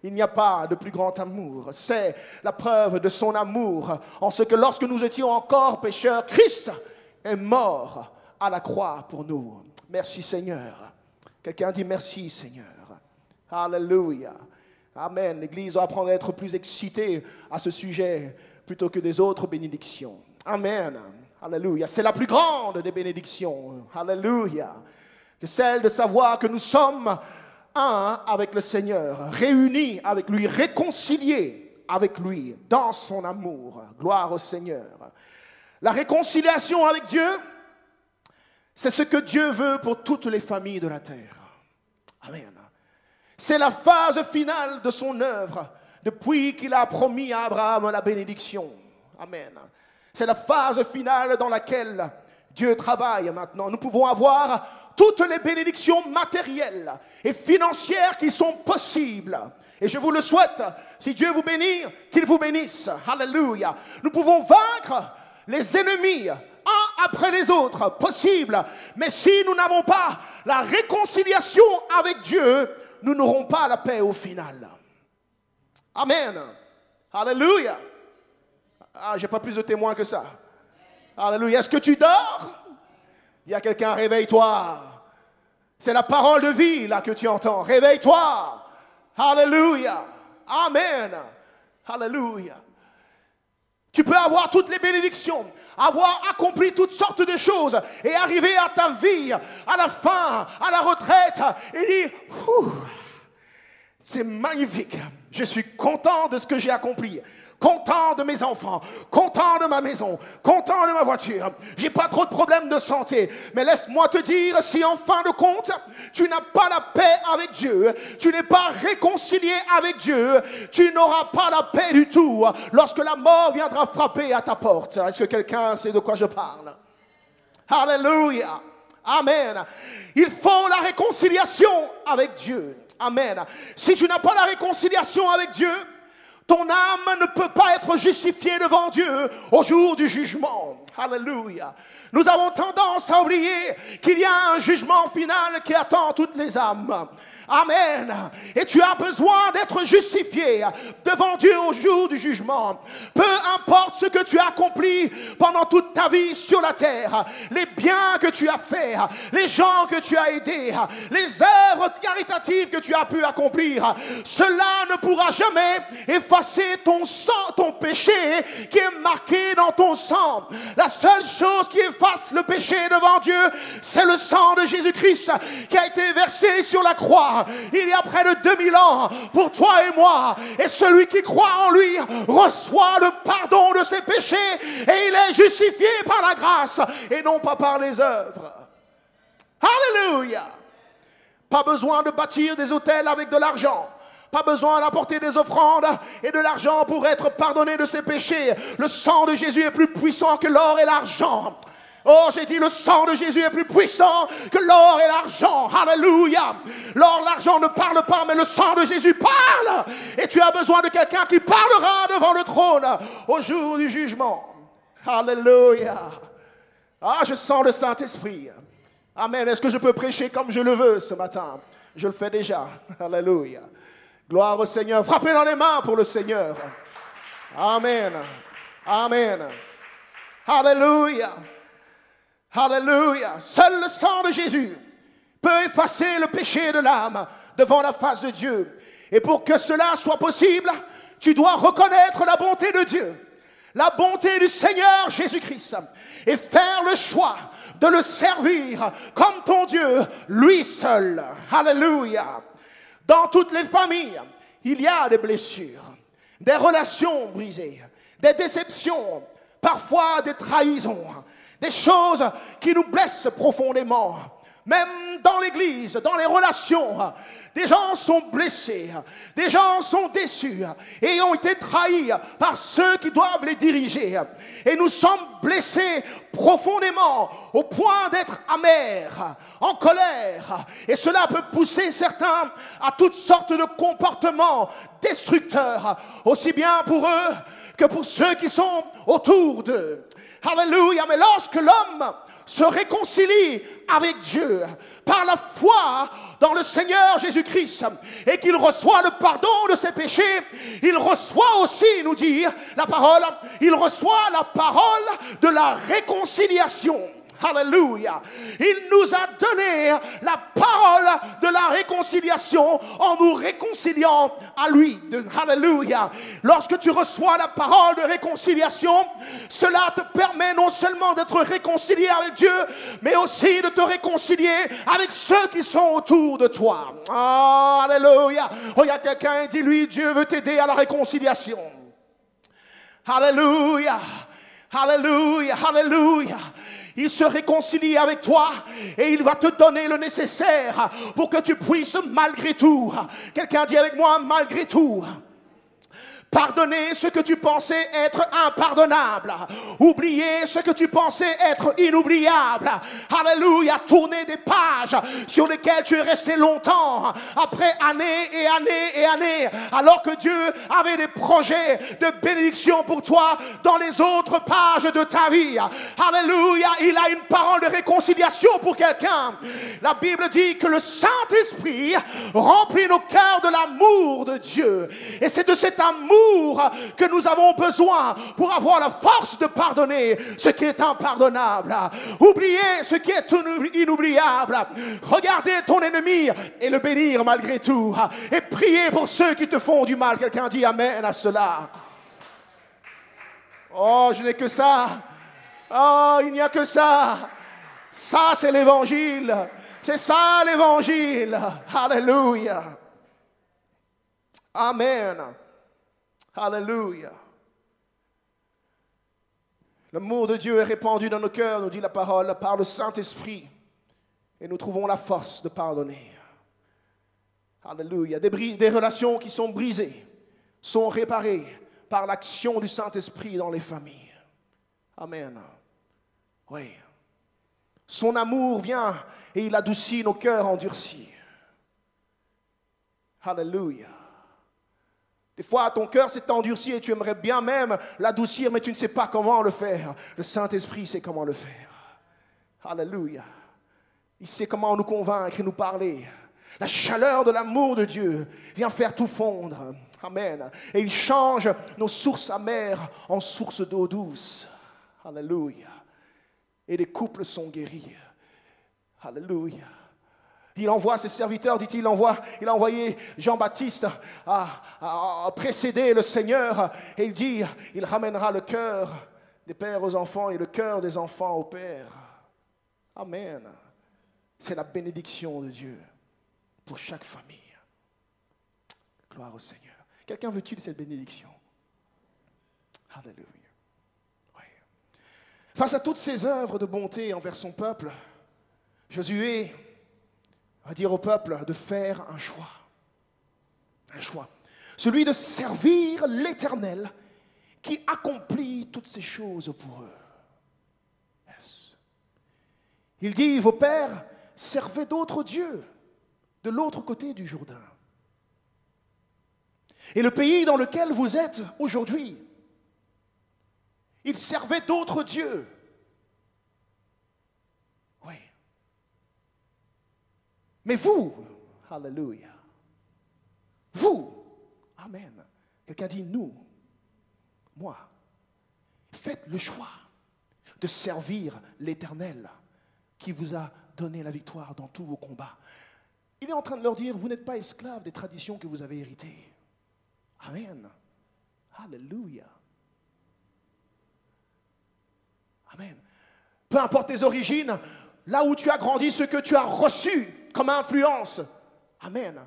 Il n'y a pas de plus grand amour. C'est la preuve de son amour en ce que lorsque nous étions encore pécheurs, Christ est mort à la croix pour nous. Merci Seigneur. Quelqu'un dit merci Seigneur. Alléluia. Amen. L'Église doit apprendre à être plus excitée à ce sujet plutôt que des autres bénédictions. Amen. Alléluia. C'est la plus grande des bénédictions. Alléluia. Que celle de savoir que nous sommes un avec le Seigneur, réunis avec lui, réconciliés avec lui dans son amour. Gloire au Seigneur. La réconciliation avec Dieu, c'est ce que Dieu veut pour toutes les familles de la terre. Amen. C'est la phase finale de son œuvre depuis qu'il a promis à Abraham la bénédiction. Amen. C'est la phase finale dans laquelle Dieu travaille maintenant. Nous pouvons avoir toutes les bénédictions matérielles et financières qui sont possibles. Et je vous le souhaite, si Dieu vous bénit, qu'il vous bénisse. Alléluia. Nous pouvons vaincre les ennemis, un après les autres, possible. Mais si nous n'avons pas la réconciliation avec Dieu, nous n'aurons pas la paix au final. Amen. Alléluia. Je n'ai pas plus de témoins que ça. Alléluia. Est-ce que tu dors? Il y a quelqu'un, réveille-toi. C'est la parole de vie là que tu entends. Réveille-toi. Alléluia. Amen. Alléluia. Tu peux avoir toutes les bénédictions, avoir accompli toutes sortes de choses et arriver à ta vie, à la fin, à la retraite et dire, c'est magnifique. Je suis content de ce que j'ai accompli. Content de mes enfants, content de ma maison, content de ma voiture. J'ai pas trop de problèmes de santé. Mais laisse-moi te dire, si en fin de compte, tu n'as pas la paix avec Dieu, tu n'es pas réconcilié avec Dieu, tu n'auras pas la paix du tout lorsque la mort viendra frapper à ta porte. Est-ce que quelqu'un sait de quoi je parle? Alléluia. Amen. Il faut la réconciliation avec Dieu. Amen. Si tu n'as pas la réconciliation avec Dieu, ton âme ne peut pas être justifiée devant Dieu au jour du jugement. Alléluia. Nous avons tendance à oublier qu'il y a un jugement final qui attend toutes les âmes. Amen. Et tu as besoin d'être justifié devant Dieu au jour du jugement. Peu importe ce que tu as accompli pendant toute ta vie sur la terre, les biens que tu as faits, les gens que tu as aidés, les œuvres caritative que tu as pu accomplir, cela ne pourra jamais effacer ton sang, ton péché qui est marqué dans ton sang. La seule chose qui efface le péché devant Dieu, c'est le sang de Jésus-Christ qui a été versé sur la croix il y a près de 2000 ans pour toi et moi. Et celui qui croit en lui reçoit le pardon de ses péchés et il est justifié par la grâce et non pas par les œuvres. Alléluia! Pas besoin de bâtir des autels avec de l'argent. Pas besoin d'apporter des offrandes et de l'argent pour être pardonné de ses péchés. Le sang de Jésus est plus puissant que l'or et l'argent. Oh, j'ai dit, le sang de Jésus est plus puissant que l'or et l'argent. Alléluia. L'or, l'argent ne parle pas, mais le sang de Jésus parle. Et tu as besoin de quelqu'un qui parlera devant le trône au jour du jugement. Alléluia. Ah, je sens le Saint-Esprit. Amen. Est-ce que je peux prêcher comme je le veux ce matin? Je le fais déjà. Alléluia. Gloire au Seigneur. Frappez dans les mains pour le Seigneur. Amen. Amen. Alléluia. Alléluia. Seul le sang de Jésus peut effacer le péché de l'âme devant la face de Dieu. Et pour que cela soit possible, tu dois reconnaître la bonté de Dieu, la bonté du Seigneur Jésus-Christ, et faire le choix de le servir comme ton Dieu, lui seul. Alléluia. Dans toutes les familles, il y a des blessures, des relations brisées, des déceptions, parfois des trahisons, des choses qui nous blessent profondément. Même dans l'église, dans les relations, des gens sont blessés, des gens sont déçus et ont été trahis par ceux qui doivent les diriger. Et nous sommes blessés profondément au point d'être amers, en colère. Et cela peut pousser certains à toutes sortes de comportements destructeurs, aussi bien pour eux que pour ceux qui sont autour d'eux. Alléluia. Mais lorsque l'homme se réconcilie avec Dieu par la foi dans le Seigneur Jésus-Christ et qu'il reçoit le pardon de ses péchés, il reçoit aussi, nous dit la parole, il reçoit la parole de la réconciliation. Alléluia. Il nous a donné la parole de la réconciliation en nous réconciliant à lui. Alléluia. Lorsque tu reçois la parole de réconciliation, cela te permet non seulement d'être réconcilié avec Dieu, mais aussi de te réconcilier avec ceux qui sont autour de toi. Oh, alléluia. Regarde quelqu'un et dis-lui, Dieu veut t'aider à la réconciliation. Alléluia. Alléluia. Alléluia. Il se réconcilie avec toi et il va te donner le nécessaire pour que tu puisses malgré tout. Quelqu'un dit avec moi, malgré tout. Pardonner ce que tu pensais être impardonnable. Oublier ce que tu pensais être inoubliable. Alléluia. Tourner des pages sur lesquelles tu es resté longtemps. Après années et années et années. Alors que Dieu avait des projets de bénédiction pour toi dans les autres pages de ta vie. Alléluia. Il a une parole de réconciliation pour quelqu'un. La Bible dit que le Saint-Esprit remplit nos cœurs de l'amour de Dieu. Et c'est de cet amour que nous avons besoin pour avoir la force de pardonner ce qui est impardonnable. Oublier ce qui est inoubliable. Regarder ton ennemi et le bénir malgré tout. Et prier pour ceux qui te font du mal. Quelqu'un dit amen à cela. Oh, je n'ai que ça. Oh, il n'y a que ça. Ça, c'est l'évangile. C'est ça l'évangile. Alléluia. Amen. Alléluia. L'amour de Dieu est répandu dans nos cœurs, nous dit la parole, par le Saint-Esprit. Et nous trouvons la force de pardonner. Alléluia. Des relations qui sont brisées sont réparées par l'action du Saint-Esprit dans les familles. Amen. Oui. Son amour vient et il adoucit nos cœurs endurcis. Alléluia. Des fois, ton cœur s'est endurci et tu aimerais bien même l'adoucir, mais tu ne sais pas comment le faire. Le Saint-Esprit sait comment le faire. Alléluia. Il sait comment nous convaincre et nous parler. La chaleur de l'amour de Dieu vient faire tout fondre. Amen. Et il change nos sources amères en sources d'eau douce. Alléluia. Et les couples sont guéris. Alléluia. Il envoie ses serviteurs, dit-il, il a envoyé Jean-Baptiste à précéder le Seigneur. Et il dit, il ramènera le cœur des pères aux enfants et le cœur des enfants aux pères. Amen. C'est la bénédiction de Dieu pour chaque famille. Gloire au Seigneur. Quelqu'un veut-il cette bénédiction? Alléluia. Oui. Face à toutes ces œuvres de bonté envers son peuple, Josué va dire au peuple de faire un choix. Un choix. Celui de servir l'Éternel qui accomplit toutes ces choses pour eux. Yes. Il dit, vos pères servaient d'autres dieux de l'autre côté du Jourdain. Et le pays dans lequel vous êtes aujourd'hui, ils servaient d'autres dieux. Oui. Mais vous, alléluia, vous, amen. Quelqu'un dit nous, moi, faites le choix de servir l'Éternel qui vous a donné la victoire dans tous vos combats. Il est en train de leur dire, vous n'êtes pas esclaves des traditions que vous avez héritées. Amen. Alléluia. Amen. Peu importe tes origines, là où tu as grandi, ce que tu as reçu comme influence, amen,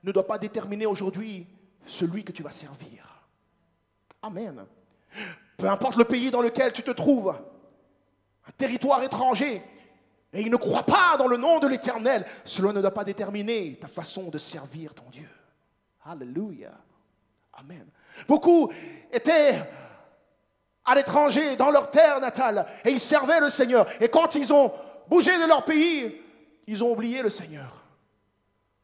ne doit pas déterminer aujourd'hui celui que tu vas servir. Amen. Peu importe le pays dans lequel tu te trouves, un territoire étranger, et il ne croit pas dans le nom de l'Éternel, cela ne doit pas déterminer ta façon de servir ton Dieu. Alléluia. Amen. Beaucoup étaient à l'étranger, dans leur terre natale, et ils servaient le Seigneur. Et quand ils ont bougé de leur pays, ils ont oublié le Seigneur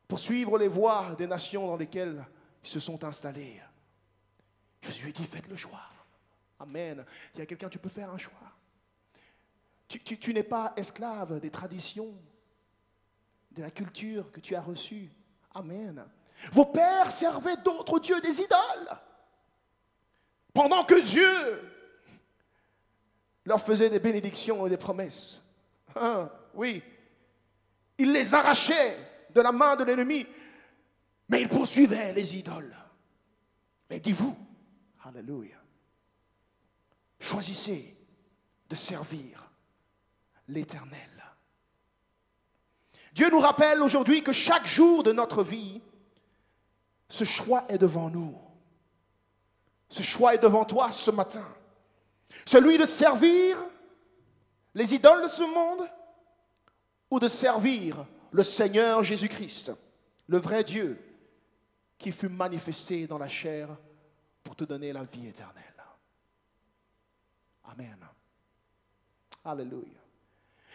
pour suivre les voies des nations dans lesquelles ils se sont installés. Jésus a dit, faites le choix. Amen. Il y a quelqu'un, tu peux faire un choix. Tu n'es pas esclave des traditions, de la culture que tu as reçue. Amen. Vos pères servaient d'autres dieux, des idoles. Pendant que Dieu leur faisait des bénédictions et des promesses. Hein, oui. Il les arrachait de la main de l'ennemi. Mais il poursuivait les idoles. Mais dis-vous, alléluia, choisissez de servir l'Éternel. Dieu nous rappelle aujourd'hui que chaque jour de notre vie, ce choix est devant nous. Ce choix est devant toi ce matin. Celui de servir les idoles de ce monde ou de servir le Seigneur Jésus-Christ, le vrai Dieu qui fut manifesté dans la chair pour te donner la vie éternelle. Amen. Alléluia.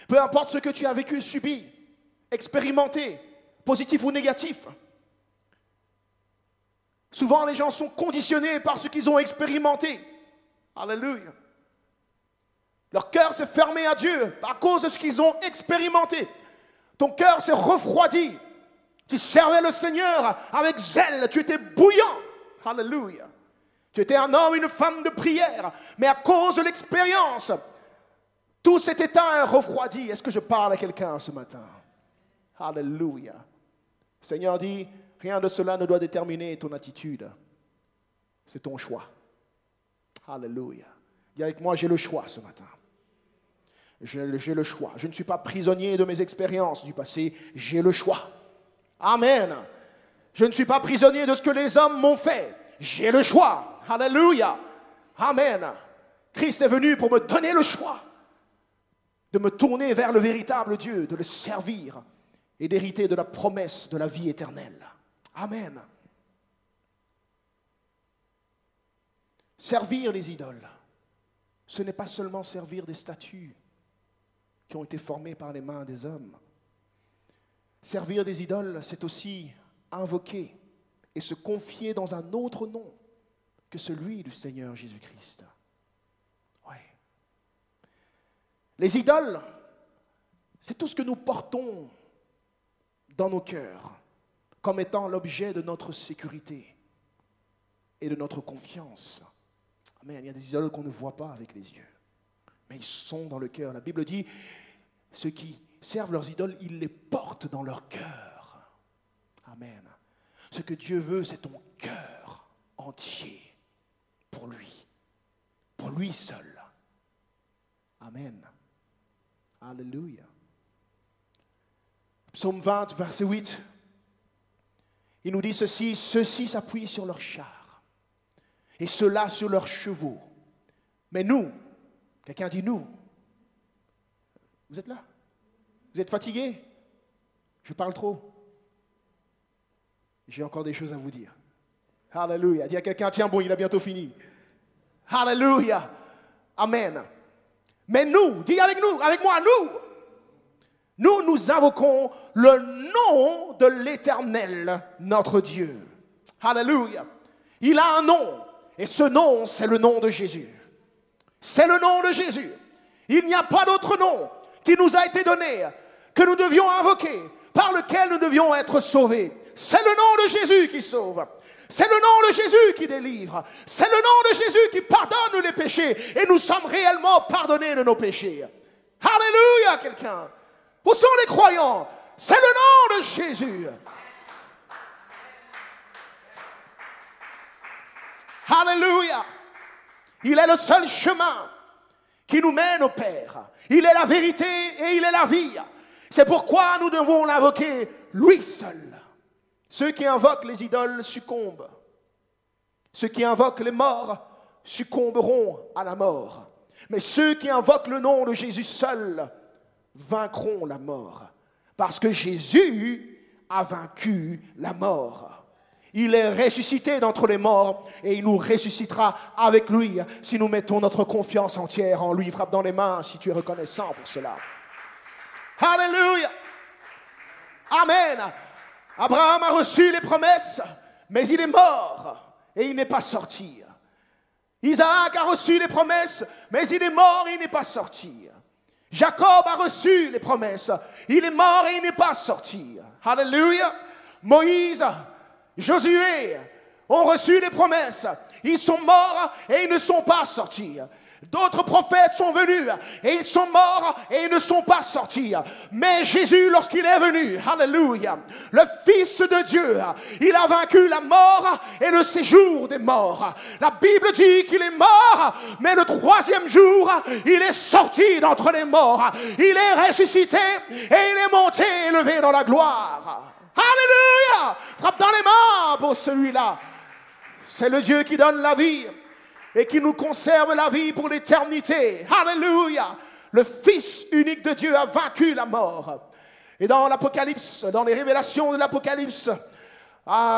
Peu importe ce que tu as vécu, subi, expérimenté, positif ou négatif. Souvent, les gens sont conditionnés par ce qu'ils ont expérimenté. Alléluia. Leur cœur s'est fermé à Dieu à cause de ce qu'ils ont expérimenté. Ton cœur s'est refroidi. Tu servais le Seigneur avec zèle. Tu étais bouillant. Alléluia. Tu étais un homme, une femme de prière. Mais à cause de l'expérience, tout s'est éteint et refroidi. Est-ce que je parle à quelqu'un ce matin? Alléluia. Le Seigneur dit, rien de cela ne doit déterminer ton attitude. C'est ton choix. Alléluia. Dis avec moi, j'ai le choix ce matin. J'ai le choix. Je ne suis pas prisonnier de mes expériences du passé. J'ai le choix. Amen. Je ne suis pas prisonnier de ce que les hommes m'ont fait. J'ai le choix. Alléluia. Amen. Christ est venu pour me donner le choix de me tourner vers le véritable Dieu, de le servir et d'hériter de la promesse de la vie éternelle. Amen. Servir les idoles, ce n'est pas seulement servir des statues qui ont été formées par les mains des hommes. Servir des idoles, c'est aussi invoquer et se confier dans un autre nom que celui du Seigneur Jésus-Christ. Oui. Les idoles, c'est tout ce que nous portons dans nos cœurs comme étant l'objet de notre sécurité et de notre confiance. Amen. Il y a des idoles qu'on ne voit pas avec les yeux, mais ils sont dans le cœur. La Bible dit, ceux qui servent leurs idoles, ils les portent dans leur cœur. Amen. Ce que Dieu veut, c'est ton cœur entier pour lui seul. Amen. Alléluia. Psaume 20, verset 8, il nous dit ceci, ceux-ci s'appuient sur leurs chars et ceux-là sur leurs chevaux. Mais nous, quelqu'un dit nous, vous êtes là? Vous êtes fatigués? Je parle trop. J'ai encore des choses à vous dire. Alléluia. Dis à quelqu'un, tiens bon, il a bientôt fini. Alléluia. Amen. Mais nous, dis avec nous, avec moi, nous invoquons le nom de l'Éternel, notre Dieu. Alléluia. Il a un nom, et ce nom, c'est le nom de Jésus. C'est le nom de Jésus. Il n'y a pas d'autre nom qui nous a été donné, que nous devions invoquer, par lequel nous devions être sauvés. C'est le nom de Jésus qui sauve. C'est le nom de Jésus qui délivre. C'est le nom de Jésus qui pardonne les péchés. Et nous sommes réellement pardonnés de nos péchés. Alléluia, quelqu'un. Où sont les croyants? C'est le nom de Jésus. Alléluia. Il est le seul chemin qui nous mène au Père. Il est la vérité et il est la vie. C'est pourquoi nous devons l'invoquer lui seul. Ceux qui invoquent les idoles succombent. Ceux qui invoquent les morts succomberont à la mort. Mais ceux qui invoquent le nom de Jésus seul vaincront la mort. Parce que Jésus a vaincu la mort. Il est ressuscité d'entre les morts et il nous ressuscitera avec lui si nous mettons notre confiance entière en lui. Frappe dans les mains si tu es reconnaissant pour cela. Alléluia. Amen. Abraham a reçu les promesses, mais il est mort et il n'est pas sorti. Isaac a reçu les promesses, mais il est mort et il n'est pas sorti. Jacob a reçu les promesses, il est mort et il n'est pas sorti. Alléluia. Moïse, Josué ont reçu les promesses, ils sont morts et ils ne sont pas sortis. D'autres prophètes sont venus et ils sont morts et ils ne sont pas sortis. Mais Jésus, lorsqu'il est venu, alléluia, le Fils de Dieu, il a vaincu la mort et le séjour des morts. La Bible dit qu'il est mort, mais le troisième jour, il est sorti d'entre les morts. Il est ressuscité et il est monté élevé dans la gloire. Alléluia! Frappe dans les mains pour celui-là. C'est le Dieu qui donne la vie et qui nous conserve la vie pour l'éternité. Alléluia! Le Fils unique de Dieu a vaincu la mort. Et dans l'Apocalypse, dans les révélations de l'Apocalypse,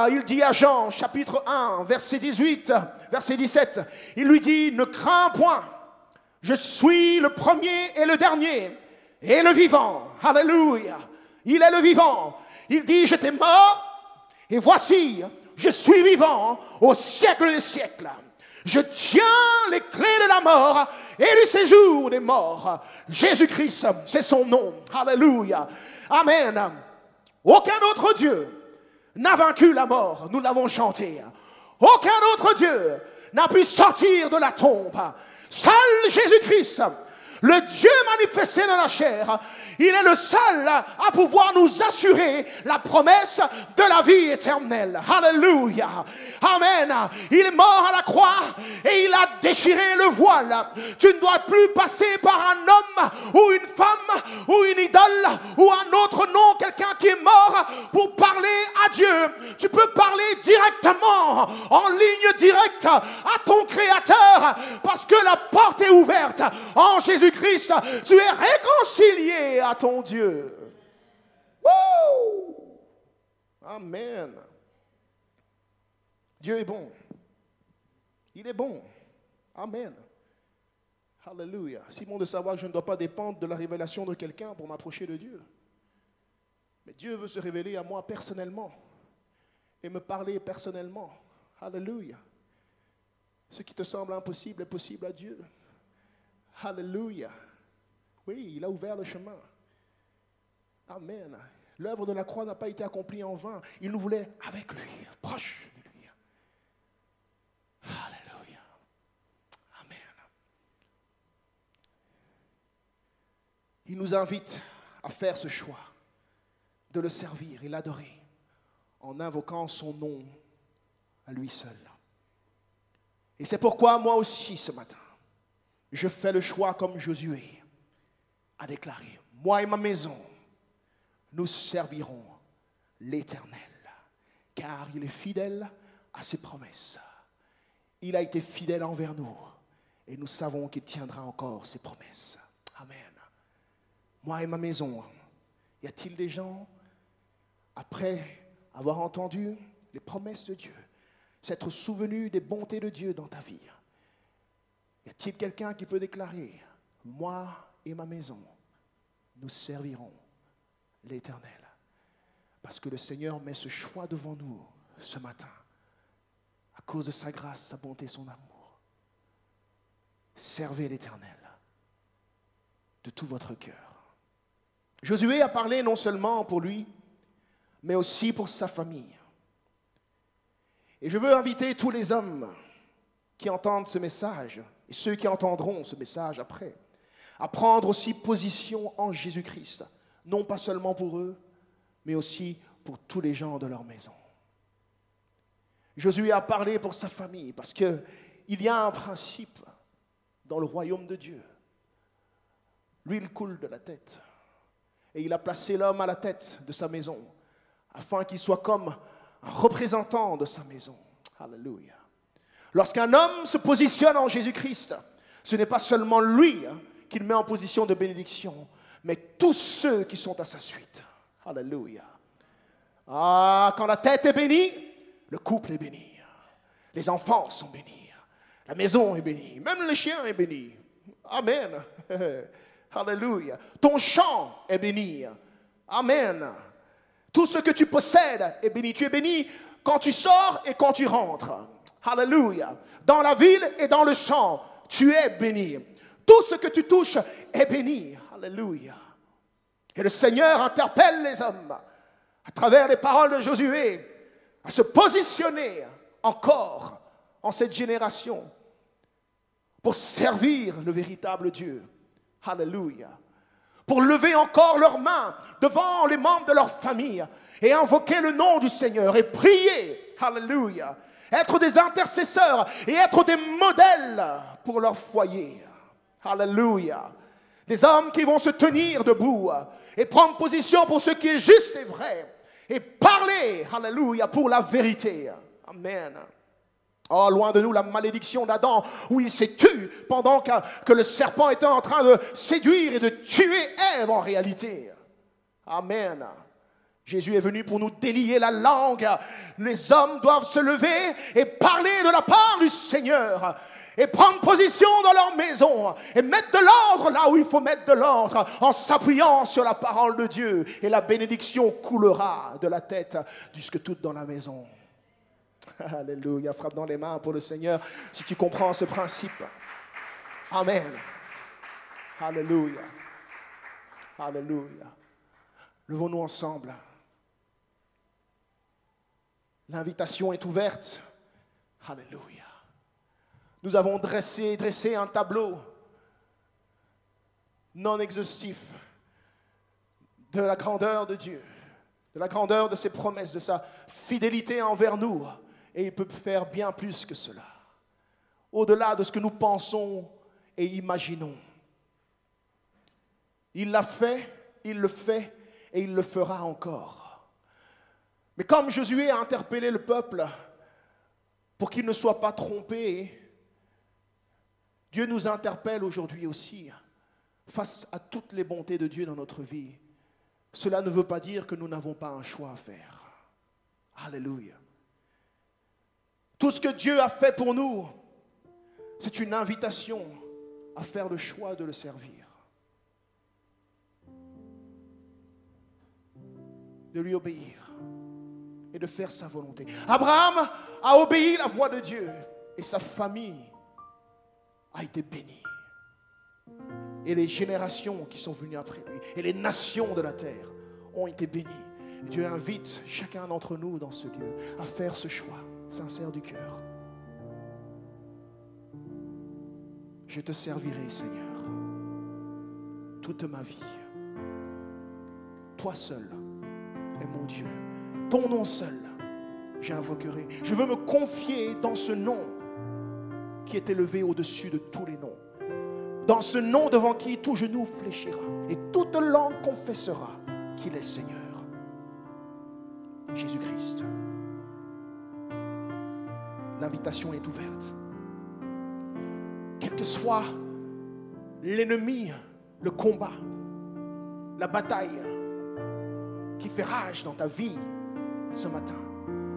il dit à Jean, chapitre 1, verset 18, verset 17, il lui dit, ne crains point, je suis le premier et le dernier, et le vivant. Alléluia! Il est le vivant. Il dit, j'étais mort, et voici, je suis vivant au siècle des siècles. Je tiens les clés de la mort et du séjour des morts. Jésus-Christ, c'est son nom. Alléluia. Amen. Aucun autre Dieu n'a vaincu la mort. Nous l'avons chanté. Aucun autre Dieu n'a pu sortir de la tombe. Seul Jésus-Christ, le Dieu manifesté dans la chair, il est le seul à pouvoir nous assurer la promesse de la vie éternelle. Alléluia. Amen. Il est mort à la croix et il a déchiré le voile. Tu ne dois plus passer par un homme ou une femme ou une idole ou un autre nom, quelqu'un qui est mort, pour parler à Dieu. Tu peux parler directement, en ligne directe, à ton Créateur, parce que la porte est ouverte. En Jésus-Christ, tu es réconcilié à ton Dieu. Woo! Amen. Dieu est bon. Il est bon. Amen. Alléluia. Si bon de savoir que je ne dois pas dépendre de la révélation de quelqu'un pour m'approcher de Dieu. Mais Dieu veut se révéler à moi personnellement et me parler personnellement. Alléluia. Ce qui te semble impossible est possible à Dieu. Alléluia. Oui, il a ouvert le chemin. Amen. L'œuvre de la croix n'a pas été accomplie en vain. Il nous voulait avec lui, proche de lui. Alléluia. Amen. Il nous invite à faire ce choix de le servir et l'adorer en invoquant son nom à lui seul. Et c'est pourquoi moi aussi ce matin, je fais le choix comme Josué a déclaré, moi et ma maison, nous servirons l'Éternel, car il est fidèle à ses promesses. Il a été fidèle envers nous et nous savons qu'il tiendra encore ses promesses. Amen. Moi et ma maison, y a-t-il des gens, après avoir entendu les promesses de Dieu, s'être souvenu des bontés de Dieu dans ta vie, y a-t-il quelqu'un qui peut déclarer, moi et ma maison, nous servirons l'Éternel? Parce que le Seigneur met ce choix devant nous ce matin, à cause de sa grâce, sa bonté, son amour. Servez l'Éternel de tout votre cœur. Josué a parlé non seulement pour lui, mais aussi pour sa famille. Et je veux inviter tous les hommes qui entendent ce message, et ceux qui entendront ce message après, à prendre aussi position en Jésus-Christ, non pas seulement pour eux, mais aussi pour tous les gens de leur maison. Josué a parlé pour sa famille, parce qu'il y a un principe dans le royaume de Dieu. L'huile coule de la tête, et il a placé l'homme à la tête de sa maison, afin qu'il soit comme un représentant de sa maison. Alléluia. Lorsqu'un homme se positionne en Jésus-Christ, ce n'est pas seulement lui qu'il met en position de bénédiction, mais tous ceux qui sont à sa suite. Alléluia. Ah, quand la tête est bénie, le couple est béni. Les enfants sont bénis. La maison est bénie. Même le chien est béni. Amen. Alléluia. Ton champ est béni. Amen. Tout ce que tu possèdes est béni. Tu es béni quand tu sors et quand tu rentres. Alléluia. Dans la ville et dans le champ, tu es béni. Tout ce que tu touches est béni. Alléluia. Et le Seigneur interpelle les hommes, à travers les paroles de Josué, à se positionner encore en cette génération pour servir le véritable Dieu. Alléluia. Pour lever encore leurs mains devant les membres de leur famille et invoquer le nom du Seigneur et prier. Alléluia. Être des intercesseurs et être des modèles pour leur foyer. Alléluia. Des hommes qui vont se tenir debout et prendre position pour ce qui est juste et vrai et parler, alléluia, pour la vérité. Amen. Oh, loin de nous la malédiction d'Adam où il s'est tué pendant que le serpent était en train de séduire et de tuer Ève en réalité. Amen. Jésus est venu pour nous délier la langue. Les hommes doivent se lever et parler de la part du Seigneur et prendre position dans leur maison et mettre de l'ordre là où il faut mettre de l'ordre en s'appuyant sur la parole de Dieu, et la bénédiction coulera de la tête jusque toute dans la maison. Alléluia. Frappe dans les mains pour le Seigneur si tu comprends ce principe. Amen. Alléluia. Alléluia. Levons-nous ensemble. L'invitation est ouverte. Alléluia. Nous avons dressé un tableau non exhaustif de la grandeur de Dieu, de la grandeur de ses promesses, de sa fidélité envers nous. Et il peut faire bien plus que cela, au-delà de ce que nous pensons et imaginons. Il l'a fait, il le fait et il le fera encore. Mais comme Josué a interpellé le peuple pour qu'il ne soit pas trompé, Dieu nous interpelle aujourd'hui aussi face à toutes les bontés de Dieu dans notre vie. Cela ne veut pas dire que nous n'avons pas un choix à faire. Alléluia. Tout ce que Dieu a fait pour nous, c'est une invitation à faire le choix de le servir, de lui obéir et de faire sa volonté. Abraham a obéi la voix de Dieu et sa famille a été bénie. Et les générations qui sont venues après lui et les nations de la terre ont été bénies. Dieu invite chacun d'entre nous dans ce lieu à faire ce choix sincère du cœur. Je te servirai, Seigneur, toute ma vie. toi seul est mon Dieu. Ton nom seul, j'invoquerai. Je veux me confier dans ce nom qui est élevé au-dessus de tous les noms. Dans ce nom devant qui tout genou fléchira et toute langue confessera qu'il est Seigneur. Jésus-Christ. L'invitation est ouverte. Quel que soit l'ennemi, le combat, la bataille qui fait rage dans ta vie ce matin,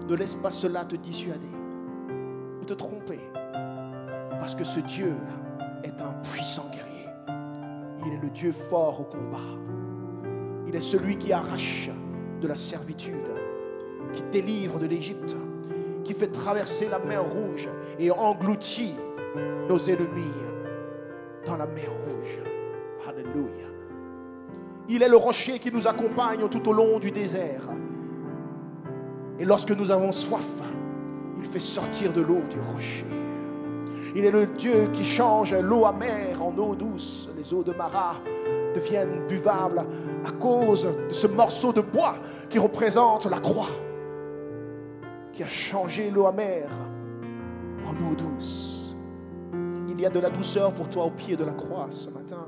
ne laisse pas cela te dissuader ou te tromper, parce que ce Dieu-là est un puissant guerrier. Il est le Dieu fort au combat. Il est celui qui arrache de la servitude, qui délivre de l'Égypte, qui fait traverser la mer Rouge et engloutit nos ennemis dans la mer Rouge. Alléluia. Il est le rocher qui nous accompagne tout au long du désert. Et lorsque nous avons soif, il fait sortir de l'eau du rocher. Il est le Dieu qui change l'eau amère en eau douce. Les eaux de Mara deviennent buvables à cause de ce morceau de bois qui représente la croix, qui a changé l'eau amère en eau douce. Il y a de la douceur pour toi au pied de la croix ce matin.